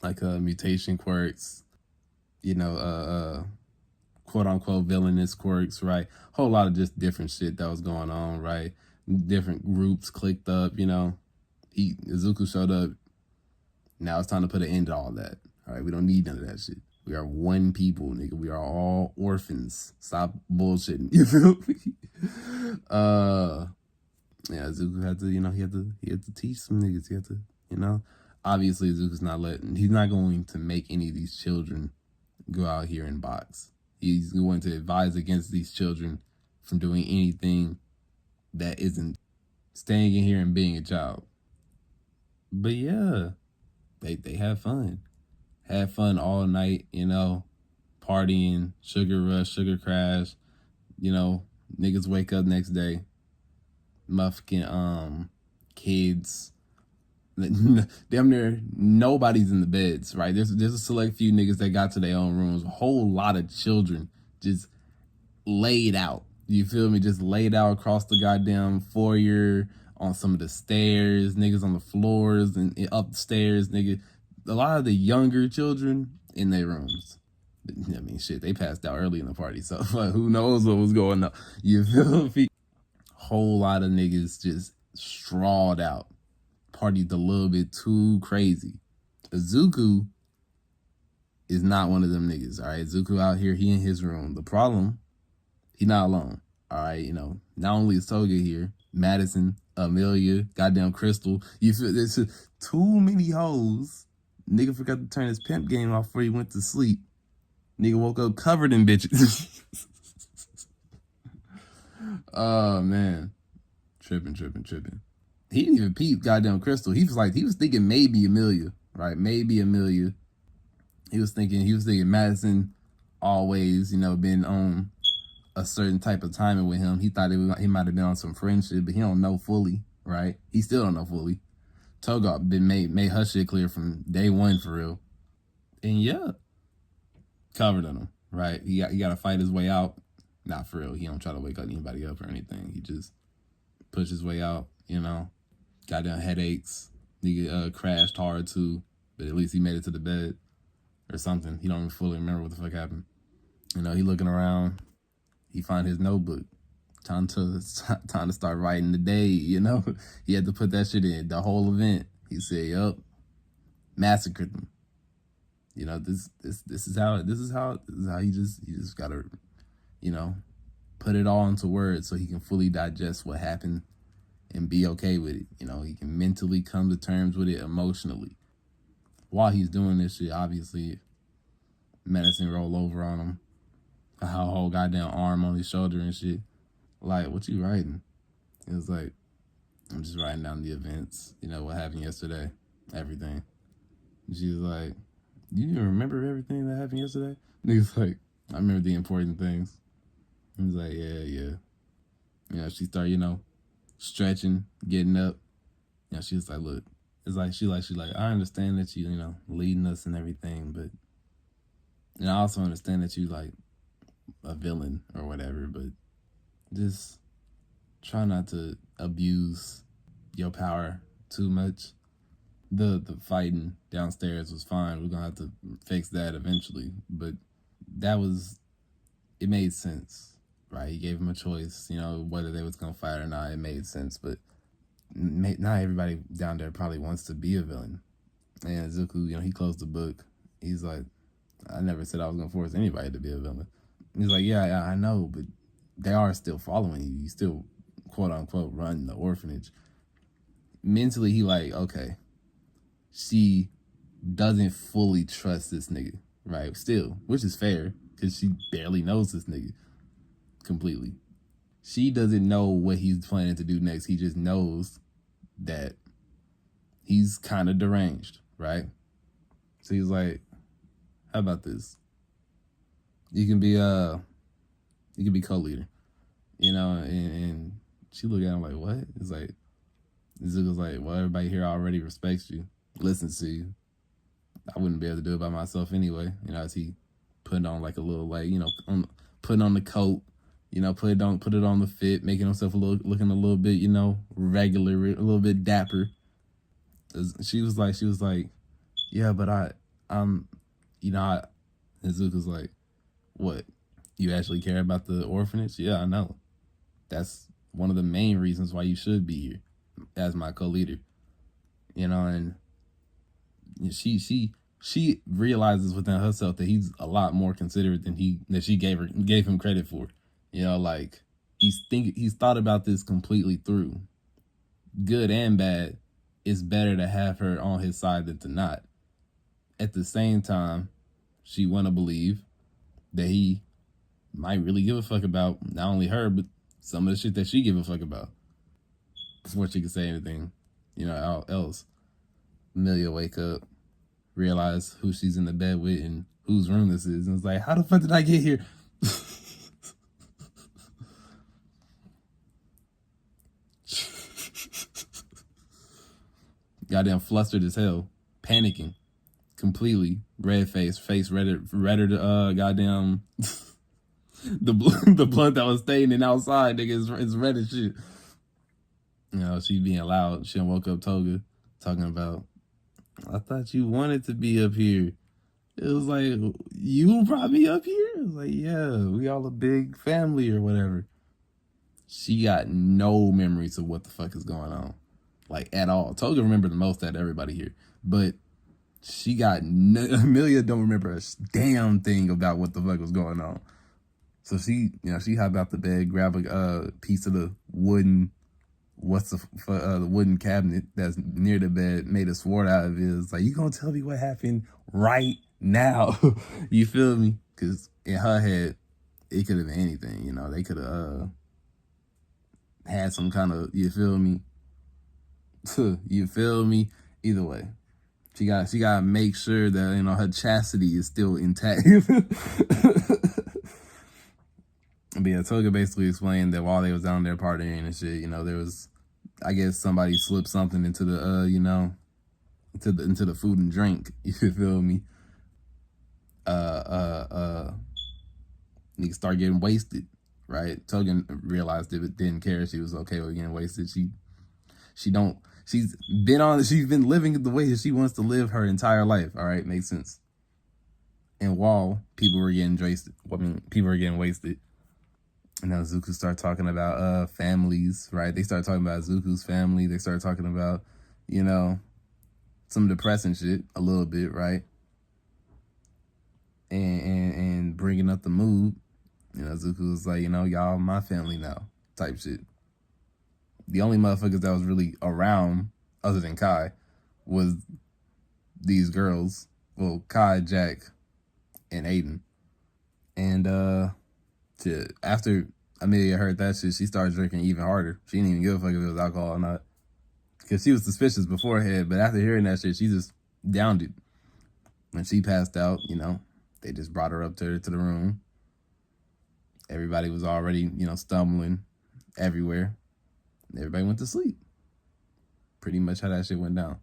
like mutation quirks, quote unquote villainous quirks, right? Whole lot of just different shit that was going on, right? Different groups clicked up, Izuku showed up. Now it's time to put an end to all that. All right, we don't need none of that shit. We are one people, nigga. We are all orphans. Stop bullshitting. You feel me? Yeah, Izuku had to, he had to teach some niggas. He had to, obviously Izuku's he's not going to make any of these children go out here and box. He's going to advise against these children from doing anything that isn't staying in here and being a child. But yeah, they have fun. Had fun all night, partying, sugar rush, sugar crash, niggas wake up next day. Motherfucking kids. Damn near nobody's in the beds, right? There's a select few niggas that got to their own rooms. A whole lot of children just laid out. You feel me? Just laid out across the goddamn foyer, on some of the stairs, niggas on the floors and up the stairs, nigga. A lot of the younger children in their rooms. I mean, shit, they passed out early in the party, so like, who knows what was going on? You feel me? Whole lot of niggas just strawed out, partied a little bit too crazy. Izuku is not one of them niggas, all right? Izuku out here, he in his room. The problem, he not alone, all right? Not only is Toga here, Madison, Amelia, goddamn Crystal. You feel there's too many hoes. Nigga forgot to turn his pimp game off before he went to sleep. Nigga woke up covered in bitches. Oh man, tripping. He didn't even peep goddamn Crystal. He was thinking maybe Amelia, right? Maybe Amelia. He was thinking Madison always, been on a certain type of timing with him. He thought he might have been on some friendship, but he don't know fully, right? He still don't know fully. Toga been made her shit clear from day one for real. And yeah, covered on him, right? He got to fight his way out. Not for real. He don't try to wake anybody up or anything. He just push his way out, Goddamn headaches. Nigga crashed hard too, but at least he made it to the bed or something. He don't even fully remember what the fuck happened. He looking around. He find his notebook. Time to start writing the day, He had to put that shit in, the whole event. He said, yup, massacred them. This is how you just gotta, put it all into words so he can fully digest what happened and be okay with it. He can mentally come to terms with it emotionally. While he's doing this shit, obviously, medicine roll over on him. A whole goddamn arm on his shoulder and shit. Like, what you writing? It was like, I'm just writing down the events, what happened yesterday, everything. And she was like, you even remember everything that happened yesterday? Nigga's like, I remember the important things. He was like, yeah. She started, stretching, getting up. She was like, look, it's like, she like, I understand that you, leading us and everything, but, and I also understand that you like a villain or whatever, but just try not to abuse your power too much. The fighting downstairs was fine. We're gonna have to fix that eventually, but it made sense, right? He gave him a choice, whether they was gonna fight or not. It made sense, but not everybody down there probably wants to be a villain. And Izuku, he closed the book. He's like, I never said I was gonna force anybody to be a villain. He's like, yeah, I know, but they are still following you. You still, quote unquote, run the orphanage. Mentally, he like, okay, she doesn't fully trust this nigga, right? Still, which is fair, because she barely knows this nigga. completely. She doesn't know what he's planning to do next. He just knows that he's kind of deranged, right? So he's like, how about this? You can be co-leader, and she looked at him like, what? It's like, Izuku's like, well, everybody here already respects you, listens to you. I wouldn't be able to do it by myself anyway, as he putting on like a little, like, putting on the coat, put it on the fit, making himself looking a little bit, regular, a little bit dapper. She was like, yeah, but Izuku's like, what? You actually care about the orphanage? Yeah, I know. That's one of the main reasons why you should be here as my co-leader. And she realizes within herself that he's a lot more considerate than she gave him credit for. Like he's thought about this completely through. Good and bad, it's better to have her on his side than to not. At the same time, she want to believe that he might really give a fuck about not only her, but some of the shit that she give a fuck about. Before she could say anything, else. Amelia wake up, realize who she's in the bed with and whose room this is, and it's like, how the fuck did I get here? Goddamn flustered as hell, panicking, completely red face redder to goddamn the blood that was staining outside, nigga, is red as shit. She being loud. She woke up Toga talking about, I thought you wanted to be up here. It was like, you brought me up here? It was like, yeah, we all a big family or whatever. She got no memories of what the fuck is going on. Like, at all. Toga remembered the most out of everybody here. But she got Amelia don't remember a damn thing about what the fuck was going on. So she hopped out the bed, grab a piece of the wooden, the wooden cabinet that's near the bed, made a sword out of it. It's like, you gonna tell me what happened right now? You feel me? Because in her head, it could have been anything. They could have had some kind of, you feel me? You feel me? Either way, she gotta make sure that her chastity is still intact. But yeah, Toga basically explained that while they was down there partying and shit, there was, I guess somebody slipped something into the into the food and drink. You feel me? Niggas start getting wasted, right? Toga realized it, but didn't care. She was okay with getting wasted. She's been living the way that she wants to live her entire life. All right, makes sense. And while people were getting wasted, and now Izuku started talking about families, right? They started talking about Izuku's family. They started talking about, some depressing shit a little bit, right? And bringing up the mood. Izuku was like, y'all my family now, type shit. The only motherfuckers that was really around, other than Kai, was these girls. Well, Kai, Jack, and Aiden. And after Amelia heard that shit, she started drinking even harder. She didn't even give a fuck if it was alcohol or not. Because she was suspicious beforehand, but after hearing that shit, she just downed it. When she passed out, they just brought her up to the room. Everybody was already, stumbling everywhere. Everybody went to sleep. Pretty much how that shit went down.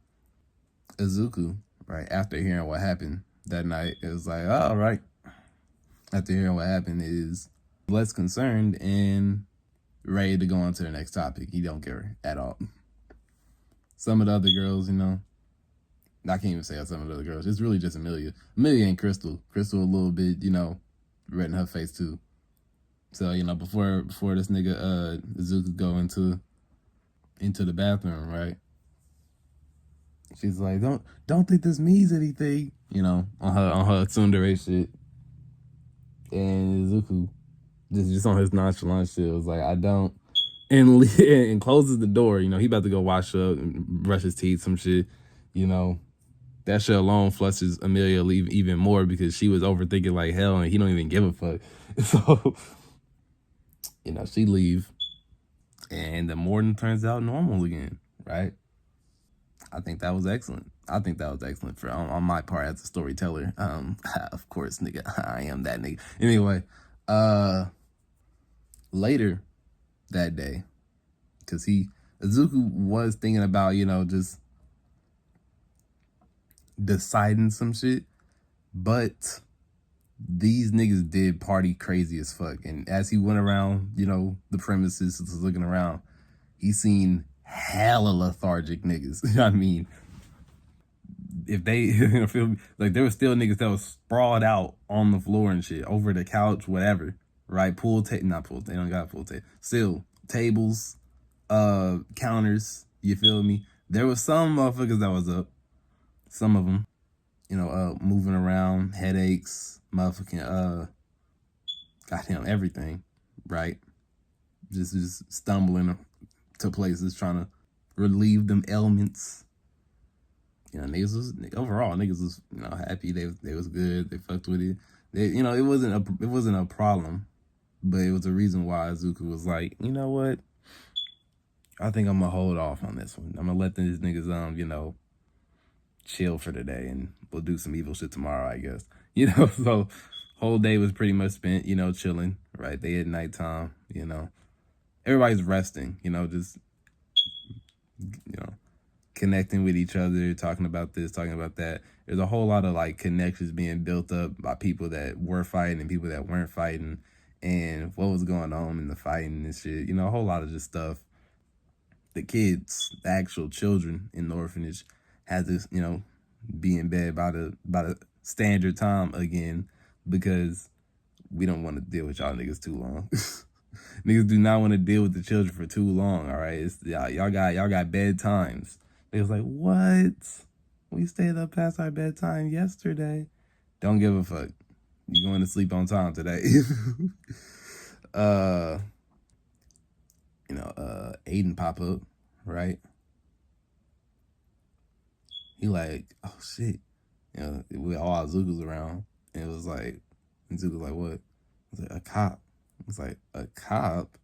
Izuku, right, after hearing what happened that night, it was like, all right. After hearing what happened, is less concerned and ready to go on to the next topic. He don't care at all. Some of the other girls, I can't even say some of the other girls. It's really just Amelia. Amelia and Crystal. Crystal a little bit, red in her face too. So, before this nigga Izuku go into the bathroom, right? She's like, don't think this means anything, on her tsundere shit. And Izuku, just on his nonchalant shit, was like, I don't. And closes the door. He about to go wash up and brush his teeth, some shit. That shit alone flushes Amelia even more because she was overthinking like hell and he don't even give a fuck. So She leave, and the morning turns out normal again, right? I think that was excellent. I think that was excellent for on my part as a storyteller. Of course, nigga, I am that nigga. Anyway, uh, later that day, because Izuku was thinking about just deciding some shit, but these niggas did party crazy as fuck. And as he went around, the premises, was looking around, he seen hella lethargic niggas. I mean, if they feel me, like there was still niggas that was sprawled out on the floor and shit, over the couch, whatever. Right? Pool table, not pool. They don't got pool table. Still tables, counters. You feel me? There was some motherfuckers that was up. Some of them, moving around, headaches, motherfucking, goddamn everything, right? Just stumbling to places trying to relieve them ailments. Niggas was overall niggas was happy. They was good. They fucked with it. It wasn't a problem, but it was a reason why Izuku was like, you know what? I think I'm gonna hold off on this one. I'm gonna let these niggas chill for the day, and we'll do some evil shit tomorrow, I guess. So whole day was pretty much spent, chilling. Right, they at nighttime. Everybody's resting. Just you know connecting with each other, talking about this, talking about that. There's a whole lot of like connections being built up by people that were fighting and people that weren't fighting, and what was going on in the fighting and shit. A whole lot of just stuff. The kids, the actual children in the orphanage, had to, be in bed by the standard time again, because we don't want to deal with y'all niggas too long. Niggas do not want to deal with the children for too long. All right, y'all got bedtimes. They was like, what? We stayed up past our bedtime yesterday. Don't give a fuck. You going to sleep on time today. Aiden pop up, right? He like, oh shit. We all Izuku's around. And it was like, Izuku's like, what? I was like, a cop. It's like, a cop?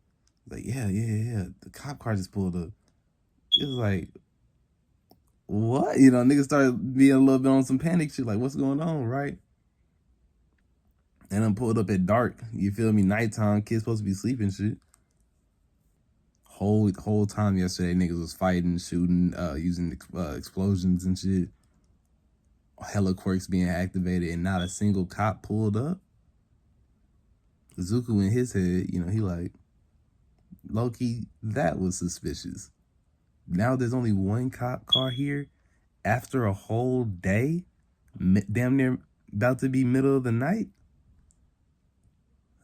Like, yeah. The cop car just pulled up. It was like, what? Niggas started being a little bit on some panic shit. Like, what's going on, right? And I'm pulled up at dark. You feel me? Nighttime. Kids supposed to be sleeping shit. Whole time yesterday, niggas was fighting, shooting, using explosions and shit. Hella quirks being activated, and not a single cop pulled up. Izuku in his head, he like, low-key, that was suspicious. Now there's only one cop car here after a whole day, damn near about to be middle of the night.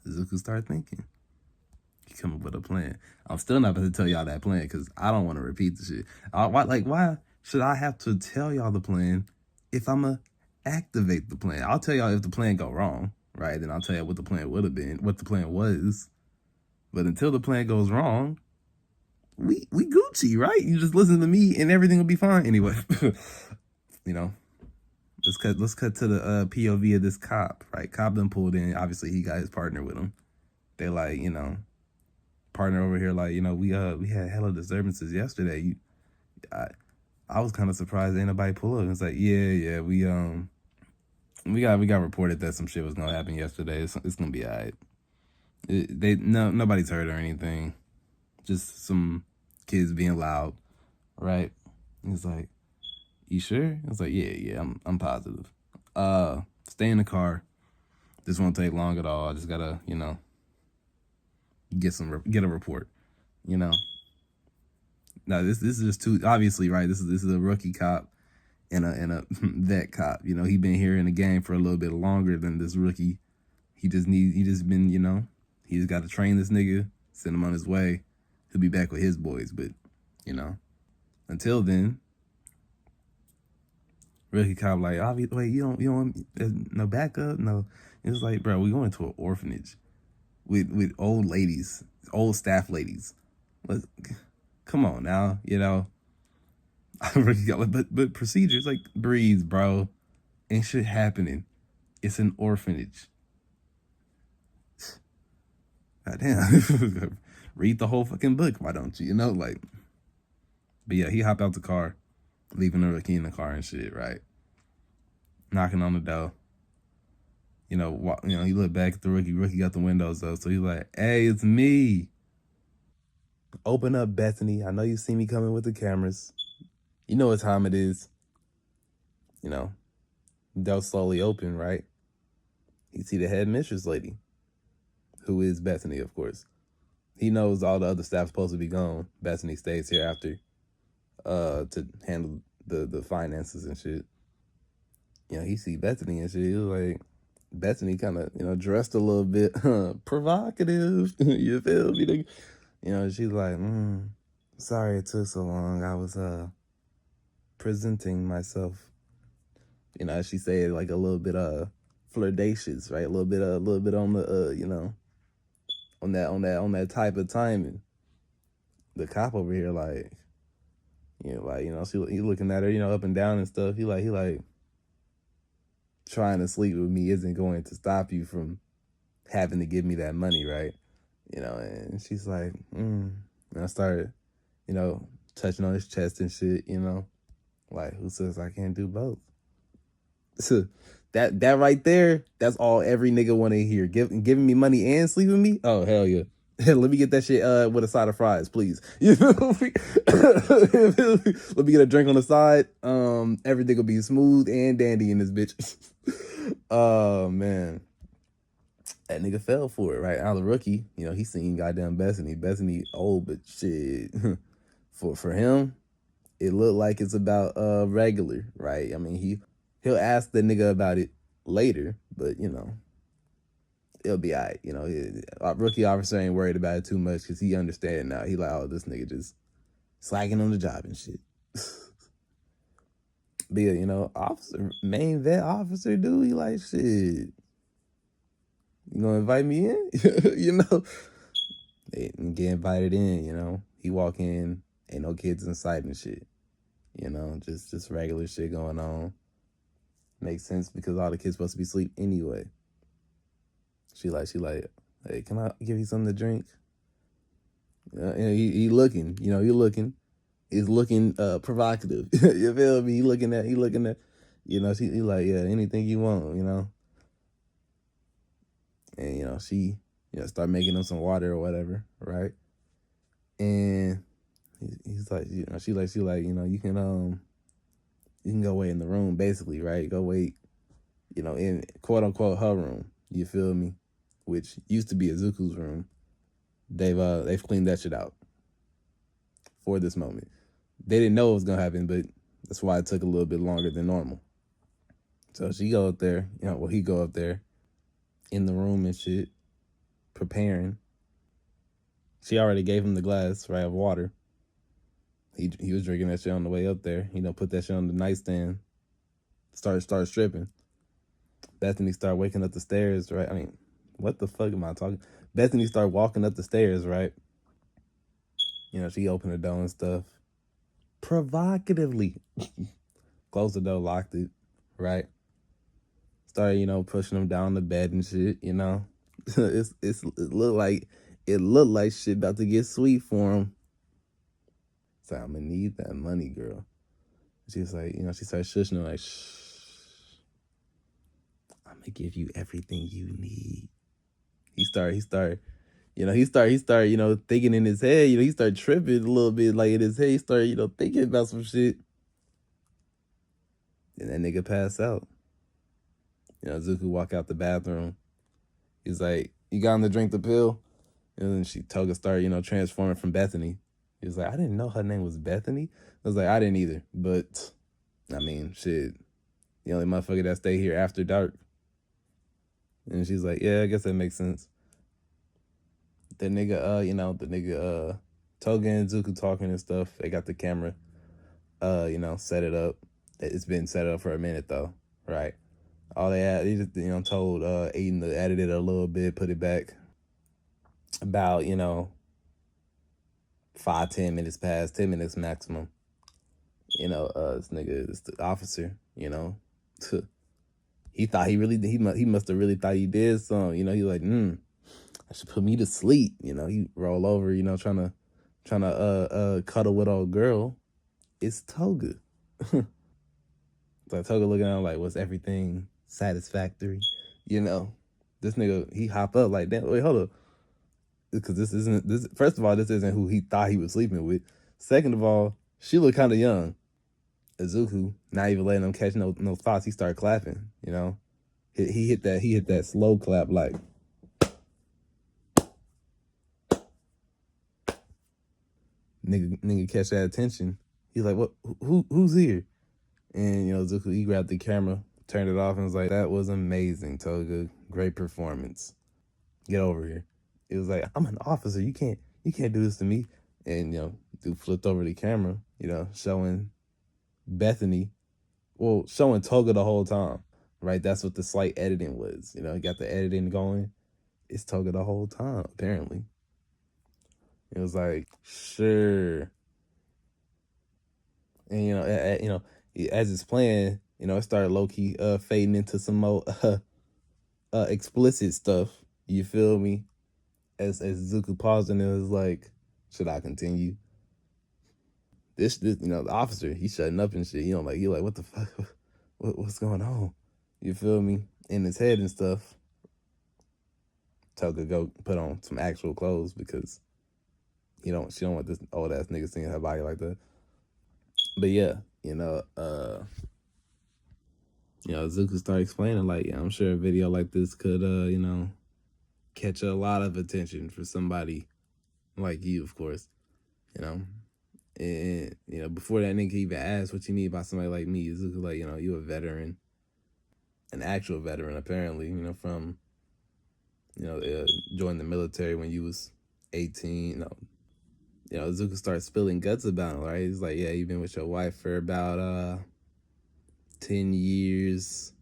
Izuku start thinking. He come up with a plan. I'm still not about to tell y'all that plan because I don't want to repeat the shit. Why should I have to tell y'all the plan if I'm going to activate the plan? I'll tell y'all if the plan go wrong, right? Then I'll tell you what the plan would have been, what the plan was. But until the plan goes wrong, we Gucci, right? You just listen to me and everything will be fine. Anyway, let's cut to the POV of this cop, right? Cop done pulled in. Obviously, he got his partner with him. They like, partner over here, like, we had hella disturbances yesterday. I was kind of surprised ain't nobody pull up. It's like, yeah, we got reported that some shit was gonna happen yesterday. It's gonna be alright. Nobody's hurt or anything. Just some kids being loud, right? He's like, you sure? I was like, yeah, I'm positive. Stay in the car. This won't take long at all. I just gotta, get a report. Now this is just too obviously, right? This is a rookie cop and a vet cop. He been here in the game for a little bit longer than this rookie. He just been, he just got to train this nigga, send him on his way. He'll be back with his boys, but until then, rookie cop like, wait, you don't want no backup, no. It's like, bro, we going to an orphanage with old ladies, old staff ladies. Come on now, but procedures, like, breathe, bro. Ain't shit happening. It's an orphanage. Goddamn. Read the whole fucking book, why don't you? You know, like, but yeah, he hopped out the car, leaving the rookie in the car and shit, right? Knocking on the door. He looked back at the rookie. Rookie got the windows up, so he's like, "Hey, it's me. Open up, Bethany. I know you see me coming with the cameras. You know what time it is." You know, door slowly open, right? You see the head mistress lady, who is Bethany, of course. He knows all the other staff supposed to be gone. Bethany stays here after, to handle the finances and shit. He see Bethany and shit. He was like, Bethany kind of, dressed a little bit provocative. You feel me? She's like, sorry it took so long. I was presenting myself. She said like a little bit flirtatious, right? A little bit on the on that type of timing. The cop over here like, he looking at her, up and down and stuff. He like trying to sleep with me isn't going to stop you from having to give me that money, right? And she's like, and I started, touching on his chest and shit, like, who says I can't do both? So that right there, that's all every nigga want to hear. Giving me money and sleep with me? Oh, hell yeah. Let me get that shit with a side of fries, please. You feel me? Let me get a drink on the side. Everything will be smooth and dandy in this bitch. Oh man. That nigga fell for it, right? Now the rookie, he seen goddamn Bethany. Bethany old, but shit. For him, it looked like it's about regular, right? I mean, he'll ask the nigga about it later, but it'll be all right. Our rookie officer ain't worried about it too much because he understand now. He like, oh, this nigga just slacking on the job and shit. But yeah, main vet officer, dude, he like, shit, you gonna invite me in? They get invited in, he walk in, ain't no kids in sight and shit. Just regular shit going on. Makes sense because all the kids supposed to be asleep anyway. She like, hey, can I give you something to drink? He looking, he's looking provocative. You feel me? He looking at, he like, yeah, anything you want, And she, start making him some water or whatever, right? And he's like, she like, you can go wait in the room, basically, right? Go wait, in quote unquote her room. You feel me? Which used to be Izuku's room. They've cleaned that shit out for this moment. They didn't know it was gonna happen, but that's why it took a little bit longer than normal. So she go up there, he go up there in the room and shit, preparing. She already gave him the glass, right, of water. He was drinking that shit on the way up there. Put that shit on the nightstand. Start stripping. Bethany started waking up the stairs, right? I mean, what the fuck am I talking? Bethany started walking up the stairs, right? She opened the door and stuff. Provocatively. Closed the door, locked it, right? Started, pushing him down the bed and shit, it looked like shit about to get sweet for him. So I'm gonna need that money, girl. She's like, she started shushing him like, shh. I'm gonna give you everything you need. He started, thinking in his head, he started tripping a little bit, like in his head, he started, thinking about some shit. And that nigga passed out. Zuko walk out the bathroom. He's like, you got him to drink the pill? And then Toga started, transforming from Bethany. He was like, I didn't know her name was Bethany. I was like, I didn't either. But, I mean, shit. The only motherfucker that stay here after dark. And she's like, yeah, I guess that makes sense. The nigga, Toga and Zuko talking and stuff. They got the camera, set it up. It's been set up for a minute, though, right? All they had, they just, told Aiden to edit it a little bit, put it back about, 5-10 minutes past, 10 minutes maximum. This nigga, this the officer, he thought he must have really thought he did something. He like, I should put me to sleep. He roll over, trying to cuddle with old girl. It's Toga. Like Toga looking at him like, was everything satisfactory? You know, this nigga he hop up like, damn, wait, hold up, because this isn't this. First of all, this isn't who he thought he was sleeping with. Second of all, she looked kind of young. Izuku, not even letting him catch no thoughts. He started clapping. He hit that slow clap like nigga catch that attention. He's like, what? Who's here? And Izuku he grabbed the camera, turned it off, and was like, that was amazing, Toga. Great performance. Get over here. It was like, I'm an officer. You can't do this to me. And dude flipped over the camera, showing Bethany, well, showing Toga the whole time, right? That's what the slight editing was. He got the editing going. It's Toga the whole time, apparently. It was like, sure. And as it's playing, it started low key fading into some more explicit stuff. You feel me? As Zuko paused and it was like, should I continue? This the officer, he's shutting up and shit. You're like, what the fuck? What's going on? You feel me? In his head and stuff. Toga go put on some actual clothes because she don't want this old ass nigga seeing her body like that. But yeah, Zuko started explaining like, yeah, I'm sure a video like this could catch a lot of attention for somebody like you, of course. And before that nigga even asked what you mean by somebody like me, Zuko like, you a veteran, an actual veteran apparently, from joined the military when you was 18. Zuko starts spilling guts about him, right? He's like, yeah, you've been with your wife for about 10 years,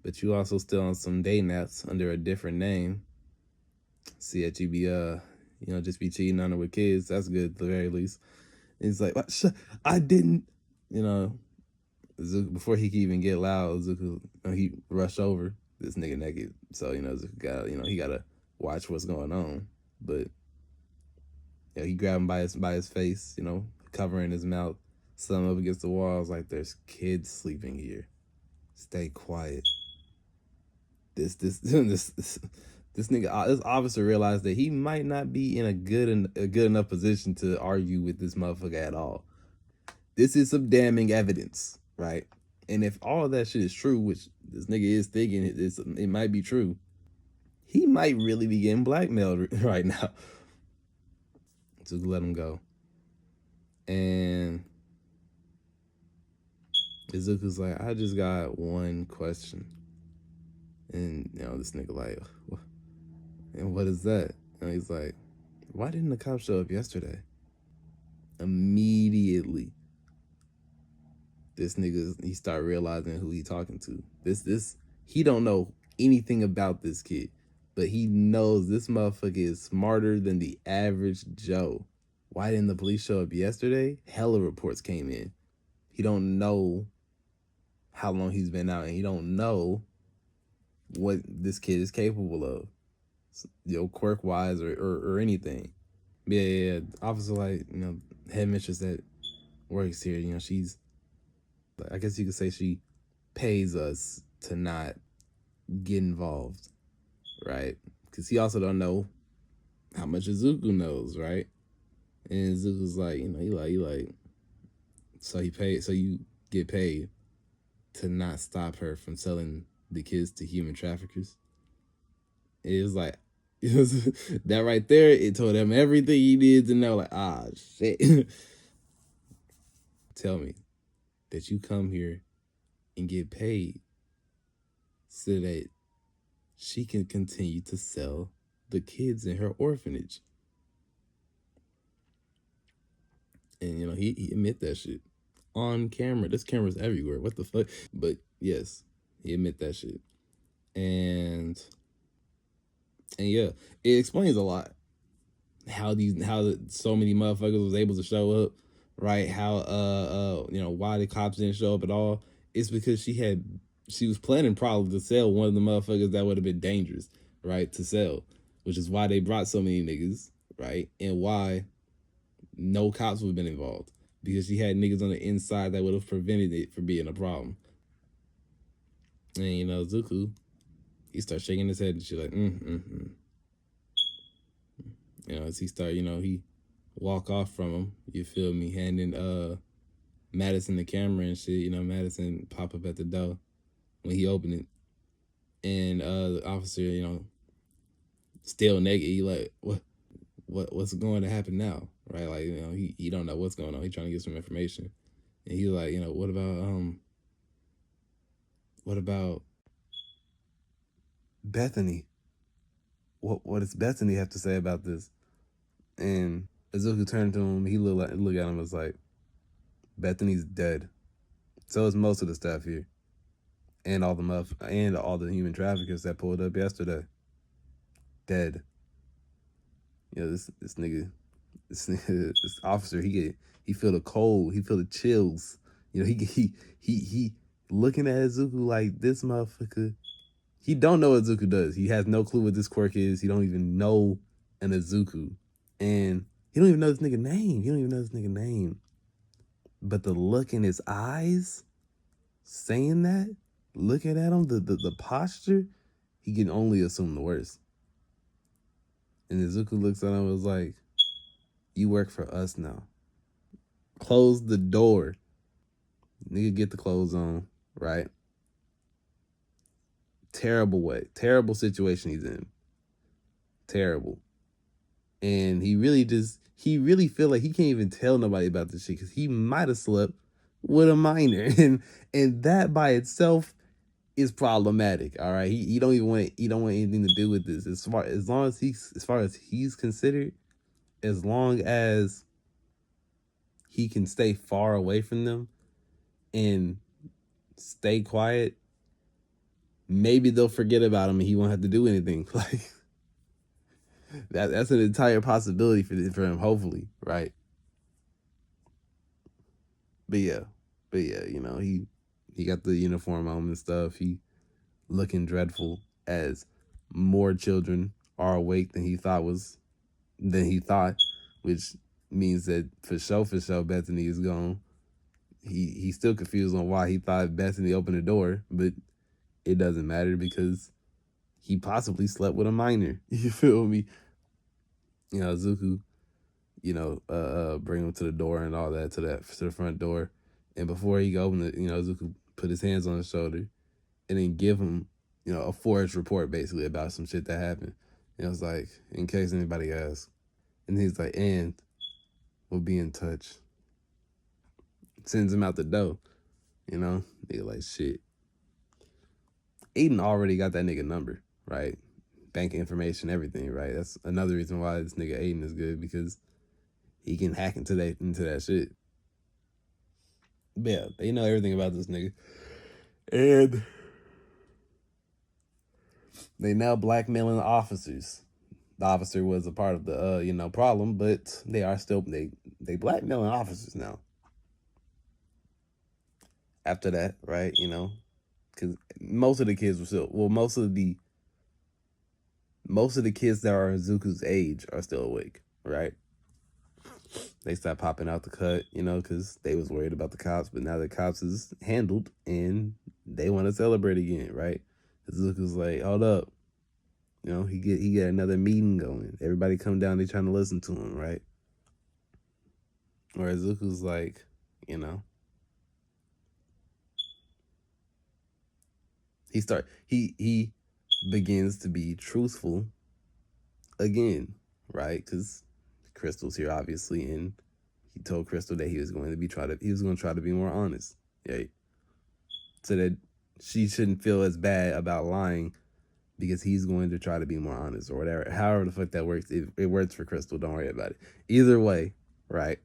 but you also still on some dating apps under a different name. See that you be just be cheating on her with kids. That's good at the very least. And he's like, I didn't, Zuko, before he could even get loud, Zuko, he rushed over this nigga naked. So Zuko got, he gotta watch what's going on. But he grabbed him by his face, covering his mouth, slumped up against the wall. I was like, there's kids sleeping here. Stay quiet. This nigga, this officer realized that he might not be in a good enough position to argue with this motherfucker at all. This is some damning evidence, right? And if all of that shit is true, which this nigga is thinking it might be true, he might really be getting blackmailed right now. So let him go. And Izuku's like, I just got one question. And this nigga like, and what is that? And he's like, why didn't the cops show up yesterday? Immediately, this nigga, he start realizing who he talking to. This he don't know anything about this kid, but he knows this motherfucker is smarter than the average Joe. Why didn't the police show up yesterday? Hella reports came in. He don't know how long he's been out, and he don't know what this kid is capable of, quirk wise or anything. Yeah. Officer, like, head mistress that works here, she's, I guess you could say she pays us to not get involved, right? Because he also don't know how much Izuku knows, right? And Izuku's like, he like, so you get paid to not stop her from selling the kids to human traffickers. It was like, that right there, it told him everything he needed to know. Like, shit. Tell me that you come here and get paid so that she can continue to sell the kids in her orphanage. And he admit that shit on camera. This camera's everywhere. What the fuck? But yes, he admit that shit. And yeah, it explains a lot how so many motherfuckers was able to show up, right? How why the cops didn't show up at all. It's because she was planning probably to sell one of the motherfuckers that would have been dangerous, right, to sell. which is why they brought so many niggas, right? And why no cops would have been involved, because she had niggas on the inside that would have prevented it from being a problem. And Zuku, he starts shaking his head and shit like, as he start, he walk off from him. You feel me? Handing Madison the camera and shit. Madison pop up at the door when he opened it, and the officer, still naked. He like, what's going to happen now, right? Like, he don't know what's going on. He trying to get some information, and he's like, what about Bethany? What does Bethany have to say about this? And Izuku turned to him. He look at him and was like, Bethany's dead. So is most of the staff here, and all the human traffickers that pulled up yesterday. Dead. This nigga, this officer, he feel the cold, he feel the chills. He looking at Izuku like this motherfucker. He don't know what Izuku does. He has no clue what this quirk is. He don't even know an Izuku, and he don't even know this nigga name. But the look in his eyes, saying that, looking at him, the posture, he can only assume the worst. And Izuku looks at him and was like, you work for us now. Close the door. Nigga, get the clothes on, right? Terrible way. Terrible situation he's in. Terrible. And he really feel like he can't even tell nobody about this shit because he might have slept with a minor. And that by itself is problematic. All right. He don't want anything to do with this. As far as he's considered, as long as he can stay far away from them and stay quiet, maybe they'll forget about him and he won't have to do anything. Like that's an entire possibility for him, hopefully, right? But yeah, he got the uniform on and stuff. He looking dreadful as more children are awake than he thought, which means that for sure Bethany is gone. He's still confused on why he thought Bethany opened the door, but it doesn't matter because he possibly slept with a minor. You feel me? Zuku, bring him to the door and all that, to the front door. And before he opened it, Zuku put his hands on his shoulder and then give him, a forged report basically about some shit that happened. And it was like, in case anybody asks. And he's like, and we'll be in touch. Sends him out the door. Nigga like, shit. Aiden already got that nigga number, right? Bank information, everything, right? That's another reason why this nigga Aiden is good, because he can hack into that shit. But yeah, they know everything about this nigga. And they now blackmailing the officers. The officer was a part of the problem, but they are still they blackmailing officers now. After that, right? Because most of the kids were still most of the kids that are Izuku's age are still awake, right? They stopped popping out the cut, because they was worried about the cops, but now the cops is handled and they want to celebrate again, right? Izuku's like, hold up. He get another meeting going. Everybody come down, they trying to listen to him, right? Or Izuku's like, he begins to be truthful again, right? Because Crystal's here, obviously, and he told Crystal that he was going to try to be more honest, right? So that she shouldn't feel as bad about lying, because he's going to try to be more honest or whatever. However the fuck that works, it works for Crystal. Don't worry about it. Either way, right?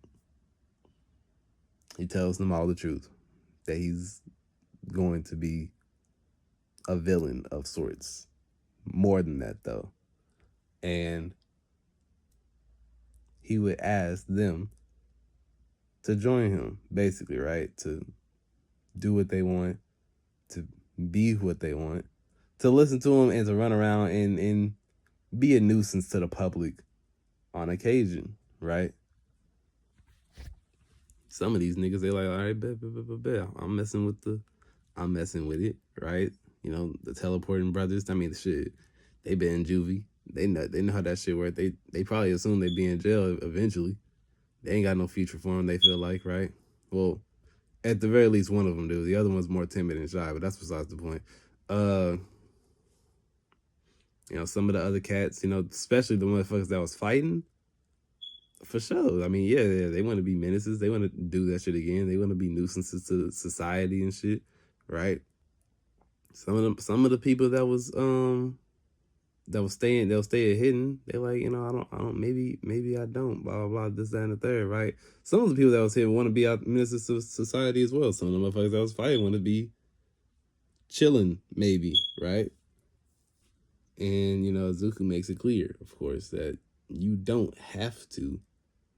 He tells them all the truth, that he's going to be a villain of sorts. More than that, though. And he would ask them to join him, basically, right? To do what they want, to be what they want, to listen to him, and to run around and be a nuisance to the public on occasion, right? Some of these niggas, they like, all right, bet. I'm messing with it, right? You know, the teleporting brothers. I mean, shit, they been in juvie. They know how that shit work. They probably assume they be in jail eventually. They ain't got no future for them. They feel like, right? Well, at the very least, one of them do. The other one's more timid and shy, but that's besides the point. Uh, you know, some of the other cats, you know, especially the motherfuckers that was fighting, for sure. I mean, yeah, they want to be menaces. They want to do that shit again. They want to be nuisances to society and shit, right? Some of the people that was staying, they'll stay hidden. They're like, you know, maybe I don't, blah blah blah, this that and the third, right? Some of the people that was here want to be out menaces to society as well. Some of the motherfuckers that was fighting want to be chilling, maybe, right? And you know, Zuku makes it clear, of course, that you don't have to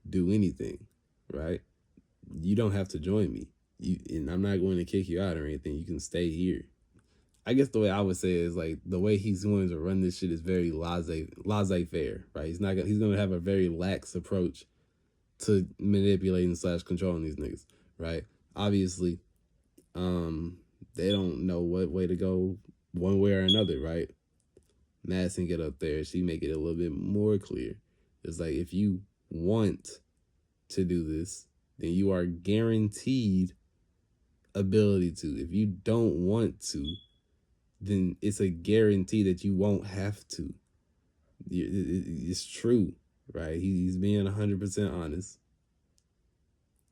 do anything, right? You don't have to join me. And I'm not going to kick you out or anything. You can stay here. I guess the way I would say it is like the way he's going to run this shit is very laissez faire, right? He's gonna have a very lax approach to manipulating slash controlling these niggas, right? Obviously, they don't know what way to go one way or another, right? Madison get up there, she make it a little bit more clear. It's like if you want to do this, then you are guaranteed ability to. If you don't want to, then it's a guarantee that you won't have to. It's true, right? He's being 100% honest,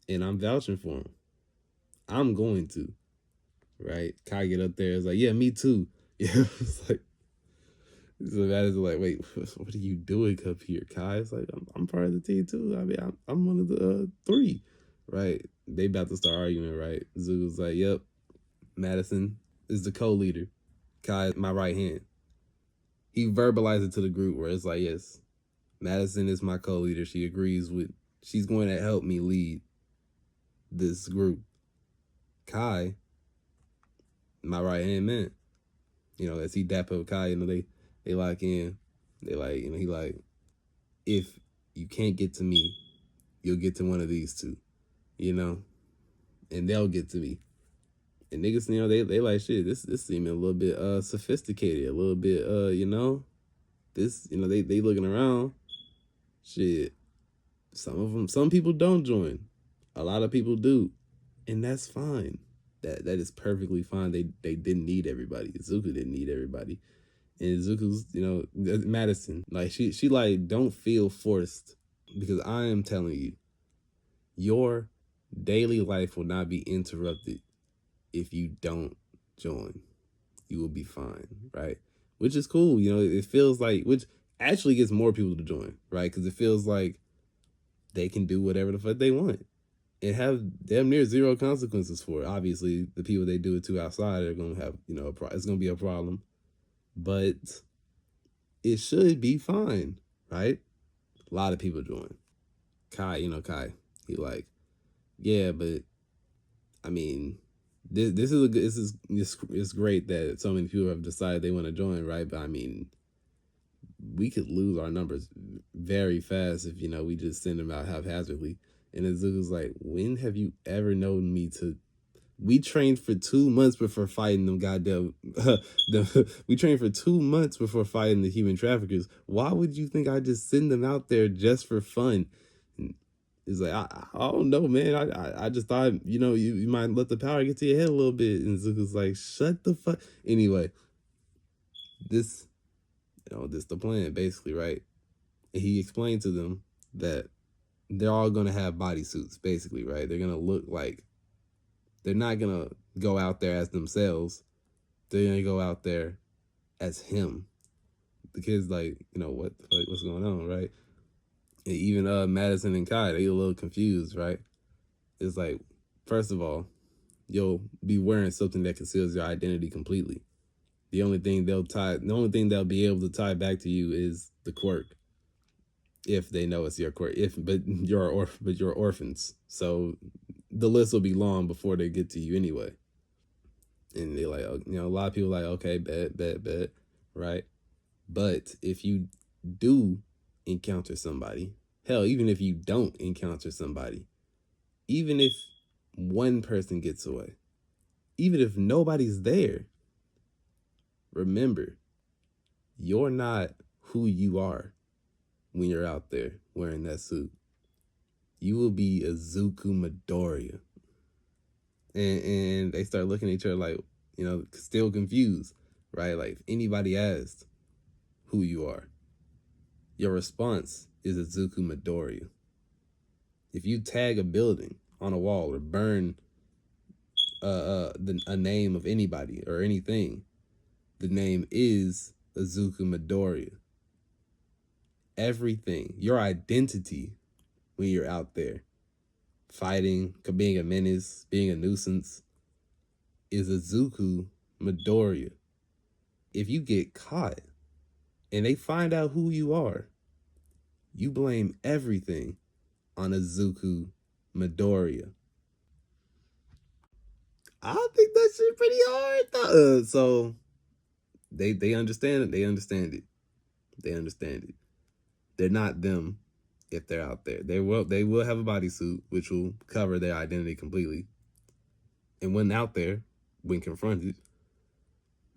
and I'm vouching for him. I'm going to, right? Kai get up there, it's like, yeah, me too. Yeah, it's like, so Madison's like, wait, what are you doing up here, Kai? It's like, I'm part of the team too. I mean, I'm one of the three, right? They about to start arguing, right? Zuko's like, yep, Madison is the co-leader. Kai is my right hand. He verbalized it to the group where it's like, yes, Madison is my co-leader. She agrees with, she's going to help me lead this group. Kai, my right hand man. You know, as he dap up Kai, you know, they lock in. They like, you know, he like, if you can't get to me, you'll get to one of these two, you know, and they'll get to me. And niggas, you know, they like shit. This seeming a little bit sophisticated, a little bit you know, this, you know, they looking around. Shit. Some people don't join. A lot of people do. And that's fine. That is perfectly fine. They didn't need everybody. Izuku didn't need everybody. And Izuku's, you know, Madison, like she like, don't feel forced, because I am telling you, your daily life will not be interrupted if you don't join. You will be fine, right? Which is cool. You know, it feels like, which actually gets more people to join, right? Because it feels like they can do whatever the fuck they want and have damn near zero consequences for it. Obviously, the people they do it to outside are going to have, you know, it's going to be a problem, but it should be fine, right? A lot of people join. Kai, you know, he like, yeah, but I mean, this is a good, it's great that so many people have decided they want to join, right? But I mean, we could lose our numbers very fast if, you know, we just send them out haphazardly. And Izuku's like, when have you ever known me to? We trained for 2 months before fighting them goddamn. We trained for 2 months before fighting the human traffickers. Why would you think I just send them out there just for fun? And it's like, I don't know, man. I just thought, you know, you might let the power get to your head a little bit. And Zuko's like, shut the fuck. Anyway, this, you know, this the plan basically, right? And he explained to them that they're all gonna have bodysuits, basically, right? They're gonna look like, they're not gonna go out there as themselves. They're gonna go out there as him. The kids like, you know, what the fuck, what's going on, right? And even Madison and Kai, they a little confused, right? It's like, first of all, you'll be wearing something that conceals your identity completely. The only thing they'll be able to tie back to you is the quirk, if they know it's your quirk. But you're orphans, so the list will be long before they get to you anyway. And they like, you know, a lot of people like, okay, bet, right? But if you do encounter somebody, hell, even if you don't encounter somebody, even if one person gets away, even if nobody's there, remember, you're not who you are when you're out there wearing that suit. You will be Izuku Midoriya. And they start looking at each other like, still confused, right? Like, if anybody asks who you are, your response is Izuku Midoriya. If you tag a building on a wall or burn a name of anybody or anything, the name is Izuku Midoriya. Everything, your identity when you're out there fighting, being a menace, being a nuisance, is Izuku Midoriya. If you get caught and they find out who you are, you blame everything on Izuku Midoriya. I think that shit pretty hard. So they understand it. They understand it. They understand it. They're not them if they're out there. They will have a bodysuit which will cover their identity completely. And when out there, when confronted,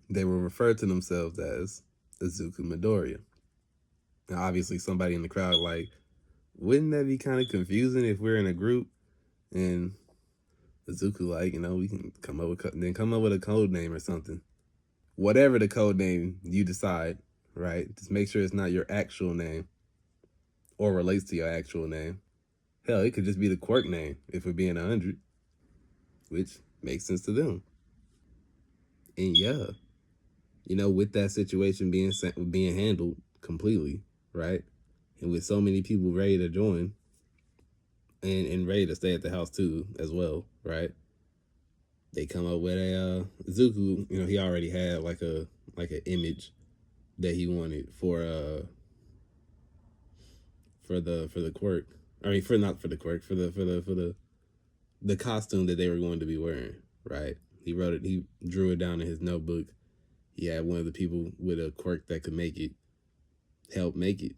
they will refer to themselves as Izuku Midoriya. Now, obviously, somebody in the crowd like, wouldn't that be kind of confusing if we're in a group and Izuku like, we can come up with a code name or something. Whatever the code name you decide, right? Just make sure it's not your actual name or relates to your actual name. Hell, it could just be the quirk name if we're being 100, which makes sense to them. And yeah, with that situation being handled completely, right? And with so many people ready to join and ready to stay at the house too, as well, right? They come up with a Zuku. He already had like an image that he wanted for the quirk. I mean, for not for the quirk, for the costume that they were going to be wearing, right? He wrote it. He drew it down in his notebook. He had one of the people with a quirk that could make it help make it.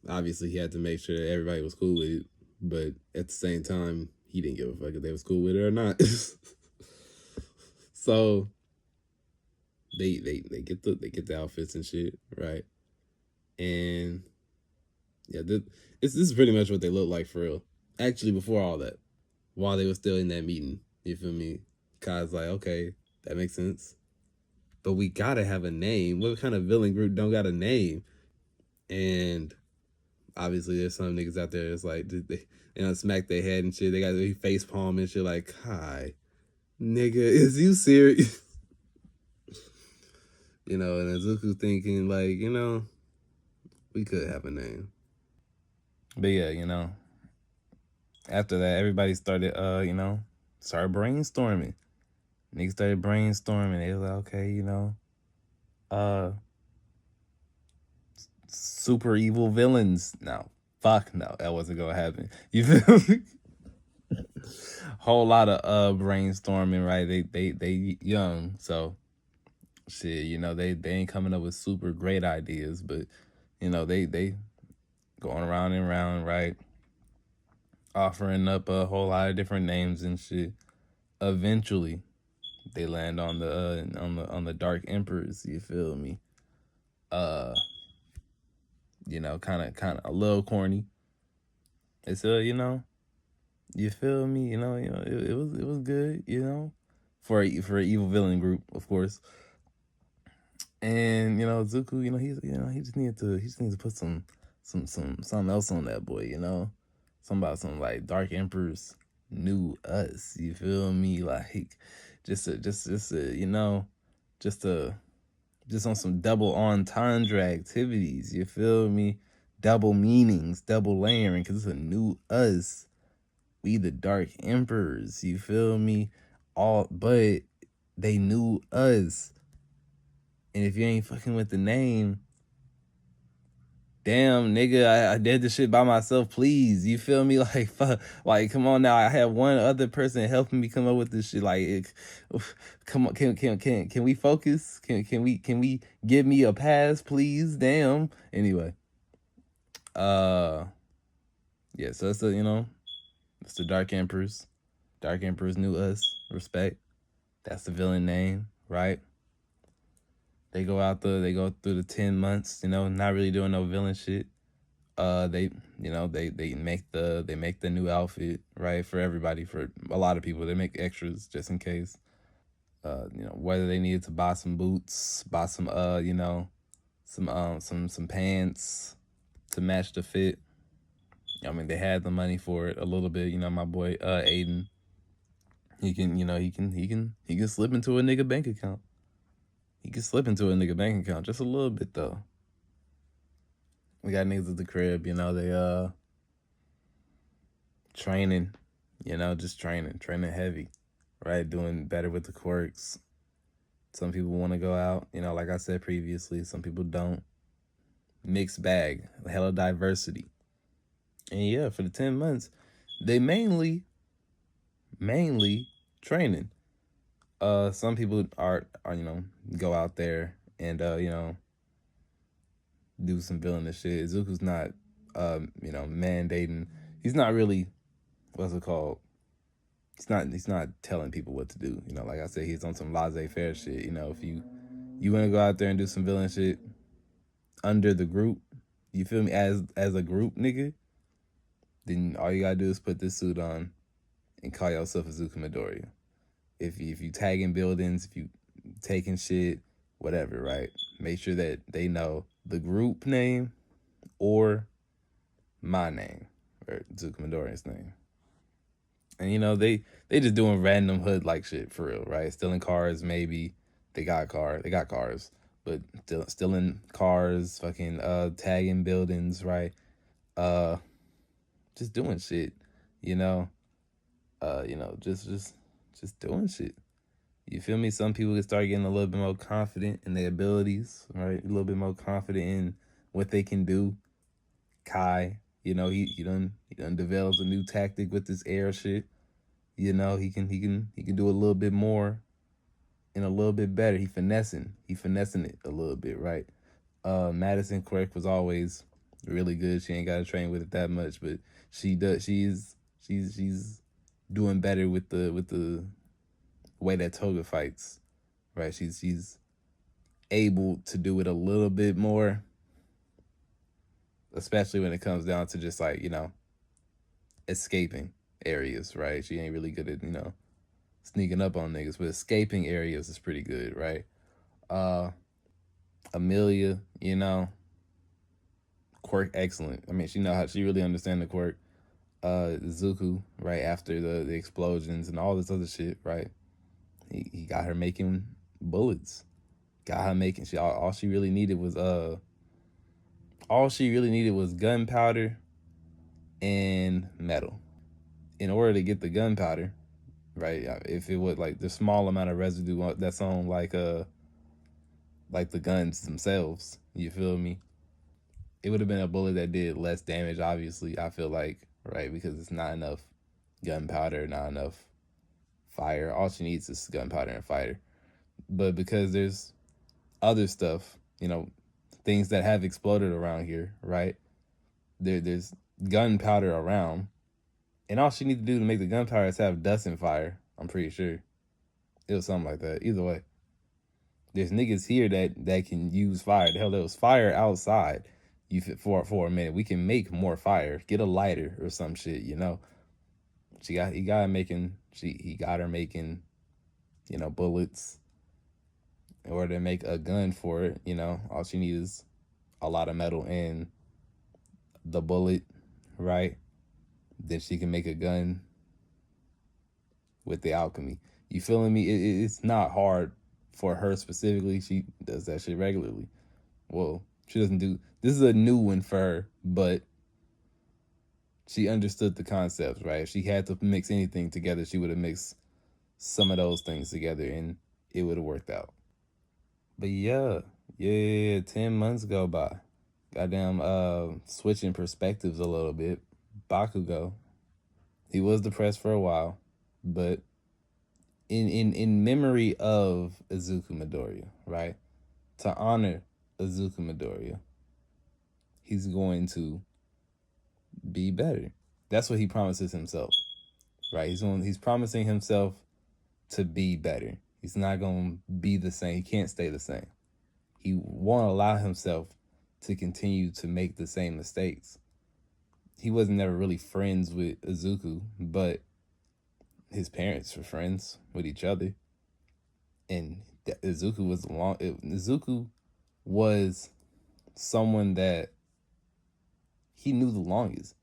Obviously, he had to make sure that everybody was cool with it, but at the same time, he didn't give a fuck if they was cool with it or not. So they get the outfits and shit, right? And yeah, this is pretty much what they look like for real. Actually, before all that, while they were still in that meeting, you feel me? Kai's like, okay, that makes sense, but we gotta have a name. What kind of villain group don't got a name? And obviously, there's some niggas out there that's like, smack their head and shit. They got their face palm and shit. Like, Kai, nigga, is you serious? And Azuku thinking like, we could have a name. But yeah, after that, everybody started, started brainstorming. Niggas started brainstorming. They was like, okay, uh, super evil villains. No, fuck no, that wasn't gonna happen. You feel me? Whole lot of brainstorming, right? They young, so shit, they ain't coming up with super great ideas, but they going around and around, right? Offering up a whole lot of different names and shit. Eventually, they land on the Dark Emperors. You feel me? Kind of a little corny. It's you feel me? It was good. For an evil villain group, of course. And Zuko, he just needs to put something else on that boy. Something about some like Dark Emperors knew us. You feel me? Like just just on some double entendre activities. You feel me? Double meanings, double layering, because it's a new us. We the Dark Emperors. You feel me? But they knew us. And if you ain't fucking with the name, damn nigga, I did this shit by myself, please, you feel me? Like fuck, like come on now, I have one other person helping me come up with this shit, like come on, can we focus, can we give me a pass, please? Damn. Anyway, uh yeah, so it's it's the Dark Emperors knew us, respect, that's the villain name, right? They go through the 10 months, not really doing no villain shit. They they make the new outfit, right, for everybody, for a lot of people. They make extras just in case. Whether they needed to buy some boots, buy some some pants to match the fit. I mean, they had the money for it a little bit. My boy Aiden, he can slip into a nigga bank account. He can slip into a nigga bank account just a little bit though. We got niggas at the crib, they training, just training heavy, right? Doing better with the quirks. Some people want to go out, like I said previously. Some people don't. Mixed bag, hella diversity. And yeah, for the 10 months, they mainly training. Some people are go out there and do some villainous shit. Izuku's not mandating. He's not really, what's it called? He's not telling people what to do. Like I said, he's on some laissez-faire shit. If you want to go out there and do some villain shit under the group, you feel me, as a group nigga, then all you gotta do is put this suit on and call yourself Izuku Midoriya. If you tagging buildings, if you taking shit, whatever, right? Make sure that they know the group name or my name, or Izuku Midoriya's name. And they just doing random hood like shit for real, right? Stealing cars, maybe. They got cars, but stealing cars, fucking tagging buildings, right? Uh, just doing shit, you know. Just doing shit. You feel me? Some people can start getting a little bit more confident in their abilities, right? A little bit more confident in what they can do. Kai, he done developed a new tactic with this air shit. He can do a little bit more and a little bit better. He finessing it a little bit, right? Madison Quirk was always really good. She ain't got to train with it that much, but she does. She's doing better with the way that Toga fights, right? She's able to do it a little bit more, especially when it comes down to just like escaping areas, right? She ain't really good at sneaking up on niggas, but escaping areas is pretty good, right? Amelia, quirk excellent. I mean, she really understand the quirk. Zuku, right after the explosions and all this other shit, right? He got her making bullets. Got her making she all she really needed was gunpowder and metal. In order to get the gunpowder, right? If it was like the small amount of residue that's on like the guns themselves, you feel me? It would have been a bullet that did less damage, obviously, I feel like, right? Because it's not enough gunpowder, not enough fire. All she needs is gunpowder and fire. But because there's other stuff, things that have exploded around here, right? There's gunpowder around. And all she needs to do to make the gunpowder is have dust and fire. I'm pretty sure. It was something like that. Either way. There's niggas here that can use fire. The hell, there was fire outside. For a minute, we can make more fire. Get a lighter or some shit. He got her making, bullets in order to make a gun for it. All she needs is a lot of metal and the bullet, right? Then she can make a gun with the alchemy. You feeling me? It's not hard for her specifically. She does that shit regularly. Well, she doesn't do. This is a new one for her, but she understood the concepts, right? If she had to mix anything together, she would have mixed some of those things together, and it would have worked out. But yeah, 10 months go by. Goddamn, switching perspectives a little bit. Bakugo, he was depressed for a while, but in memory of Izuku Midoriya, right? To honor Izuku Midoriya, he's going to be better. That's what he promises himself, right? He's promising himself to be better. He's not going to be the same. He can't stay the same. He won't allow himself to continue to make the same mistakes. He wasn't never really friends with Izuku, but his parents were friends with each other. And Izuku was someone that he knew the longest.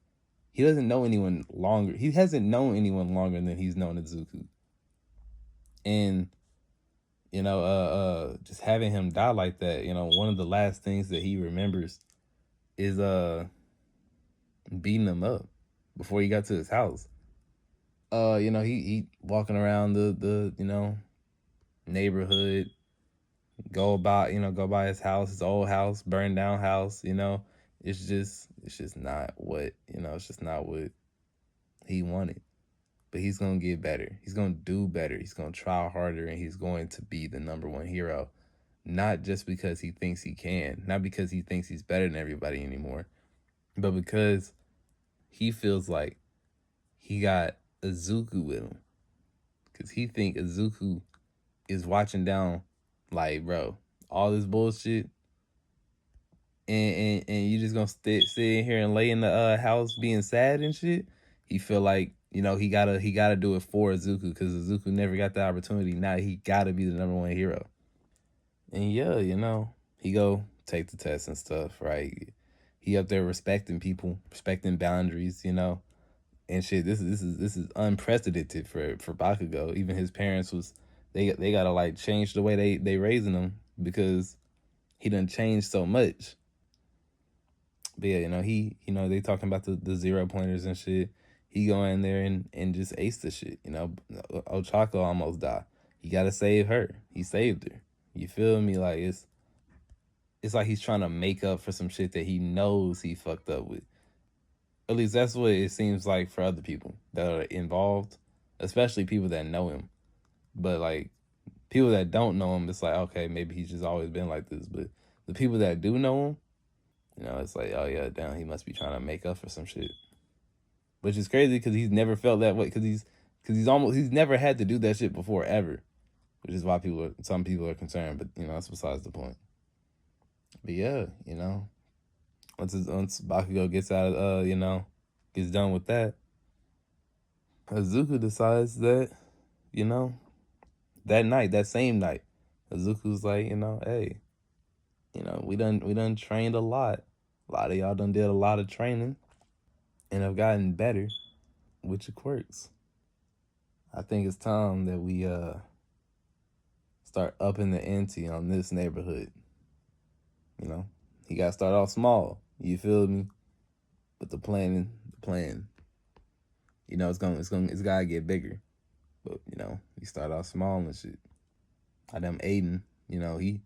He doesn't know anyone longer. He hasn't known anyone longer than he's known Izuku. And just having him die like that, one of the last things that he remembers is beating him up before he got to his house. He walking around the neighborhood, go by his house, his old house, burned down house. It's just not what it's just not what he wanted. But he's gonna get better. He's gonna do better. He's gonna try harder, and he's going to be the number one hero. Not just because he thinks he can, not because he thinks he's better than everybody anymore, but because he feels like he got Izuku with him. Because he think Izuku is watching down, like, bro, all this bullshit, and you just gonna sit in here and lay in the house being sad and shit. He feel like he gotta do it for Izuku because Izuku never got the opportunity. Now he gotta be the number one hero. And yeah, he go take the test and stuff, right? He up there respecting people, respecting boundaries, and shit. This is unprecedented for Bakugo. Even his parents they gotta like change the way they raising him because he done changed so much. But yeah, they talking about the 0 pointers and shit. He go in there and just ace the shit. Ochako almost died. He gotta save her. He saved her. You feel me? Like it's like he's trying to make up for some shit that he knows he fucked up with. At least that's what it seems like for other people that are involved, especially people that know him. But like people that don't know him, it's like, okay, maybe he's just always been like this. But the people that do know him, it's like, oh yeah, damn, he must be trying to make up for some shit. Which is crazy because he's never felt that way. He's never had to do that shit before ever. Which is why some people are concerned. But that's besides the point. But yeah, once Bakugo gets out of gets done with that, Izuku decides that that night, that same night, Izuku's like, hey, we done trained a lot. A lot of y'all done did a lot of training and have gotten better with your quirks. I think it's time that we start upping the ante on this neighborhood. He got to start off small. You feel me? But the plan, it's gotta get bigger. But he started off small and shit. Them Aiden, he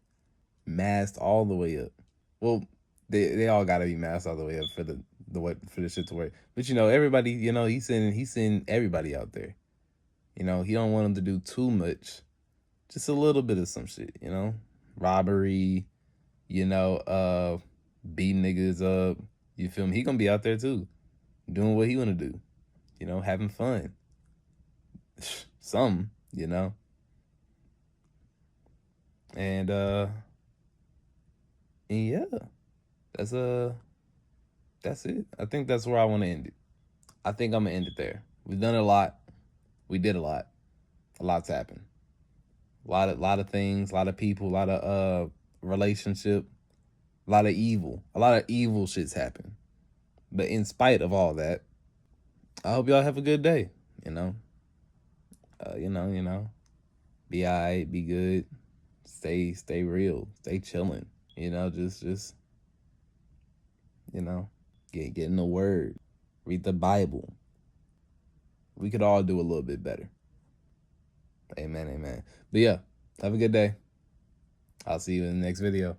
masked all the way up. Well, they all gotta be masked all the way up for the shit to work. But everybody, he's sending everybody out there. He don't want them to do too much. Just a little bit of some shit, robbery, beating niggas up. You feel me? He gonna be out there too, doing what he wanna do, having fun. Some, and yeah, that's that's it. I think that's where I want to end it. I think I'm gonna end it there. We've done a lot. We did a lot. A lot's happened. A lot of things. A lot of people. A lot of relationship. A lot of evil. A lot of evil shits happen. But in spite of all that, I hope y'all have a good day. You know. Be alright. Be good. Stay real. Stay chilling. Just get in the word. Read the Bible. We could all do a little bit better. Amen, amen. But yeah, have a good day. I'll see you in the next video.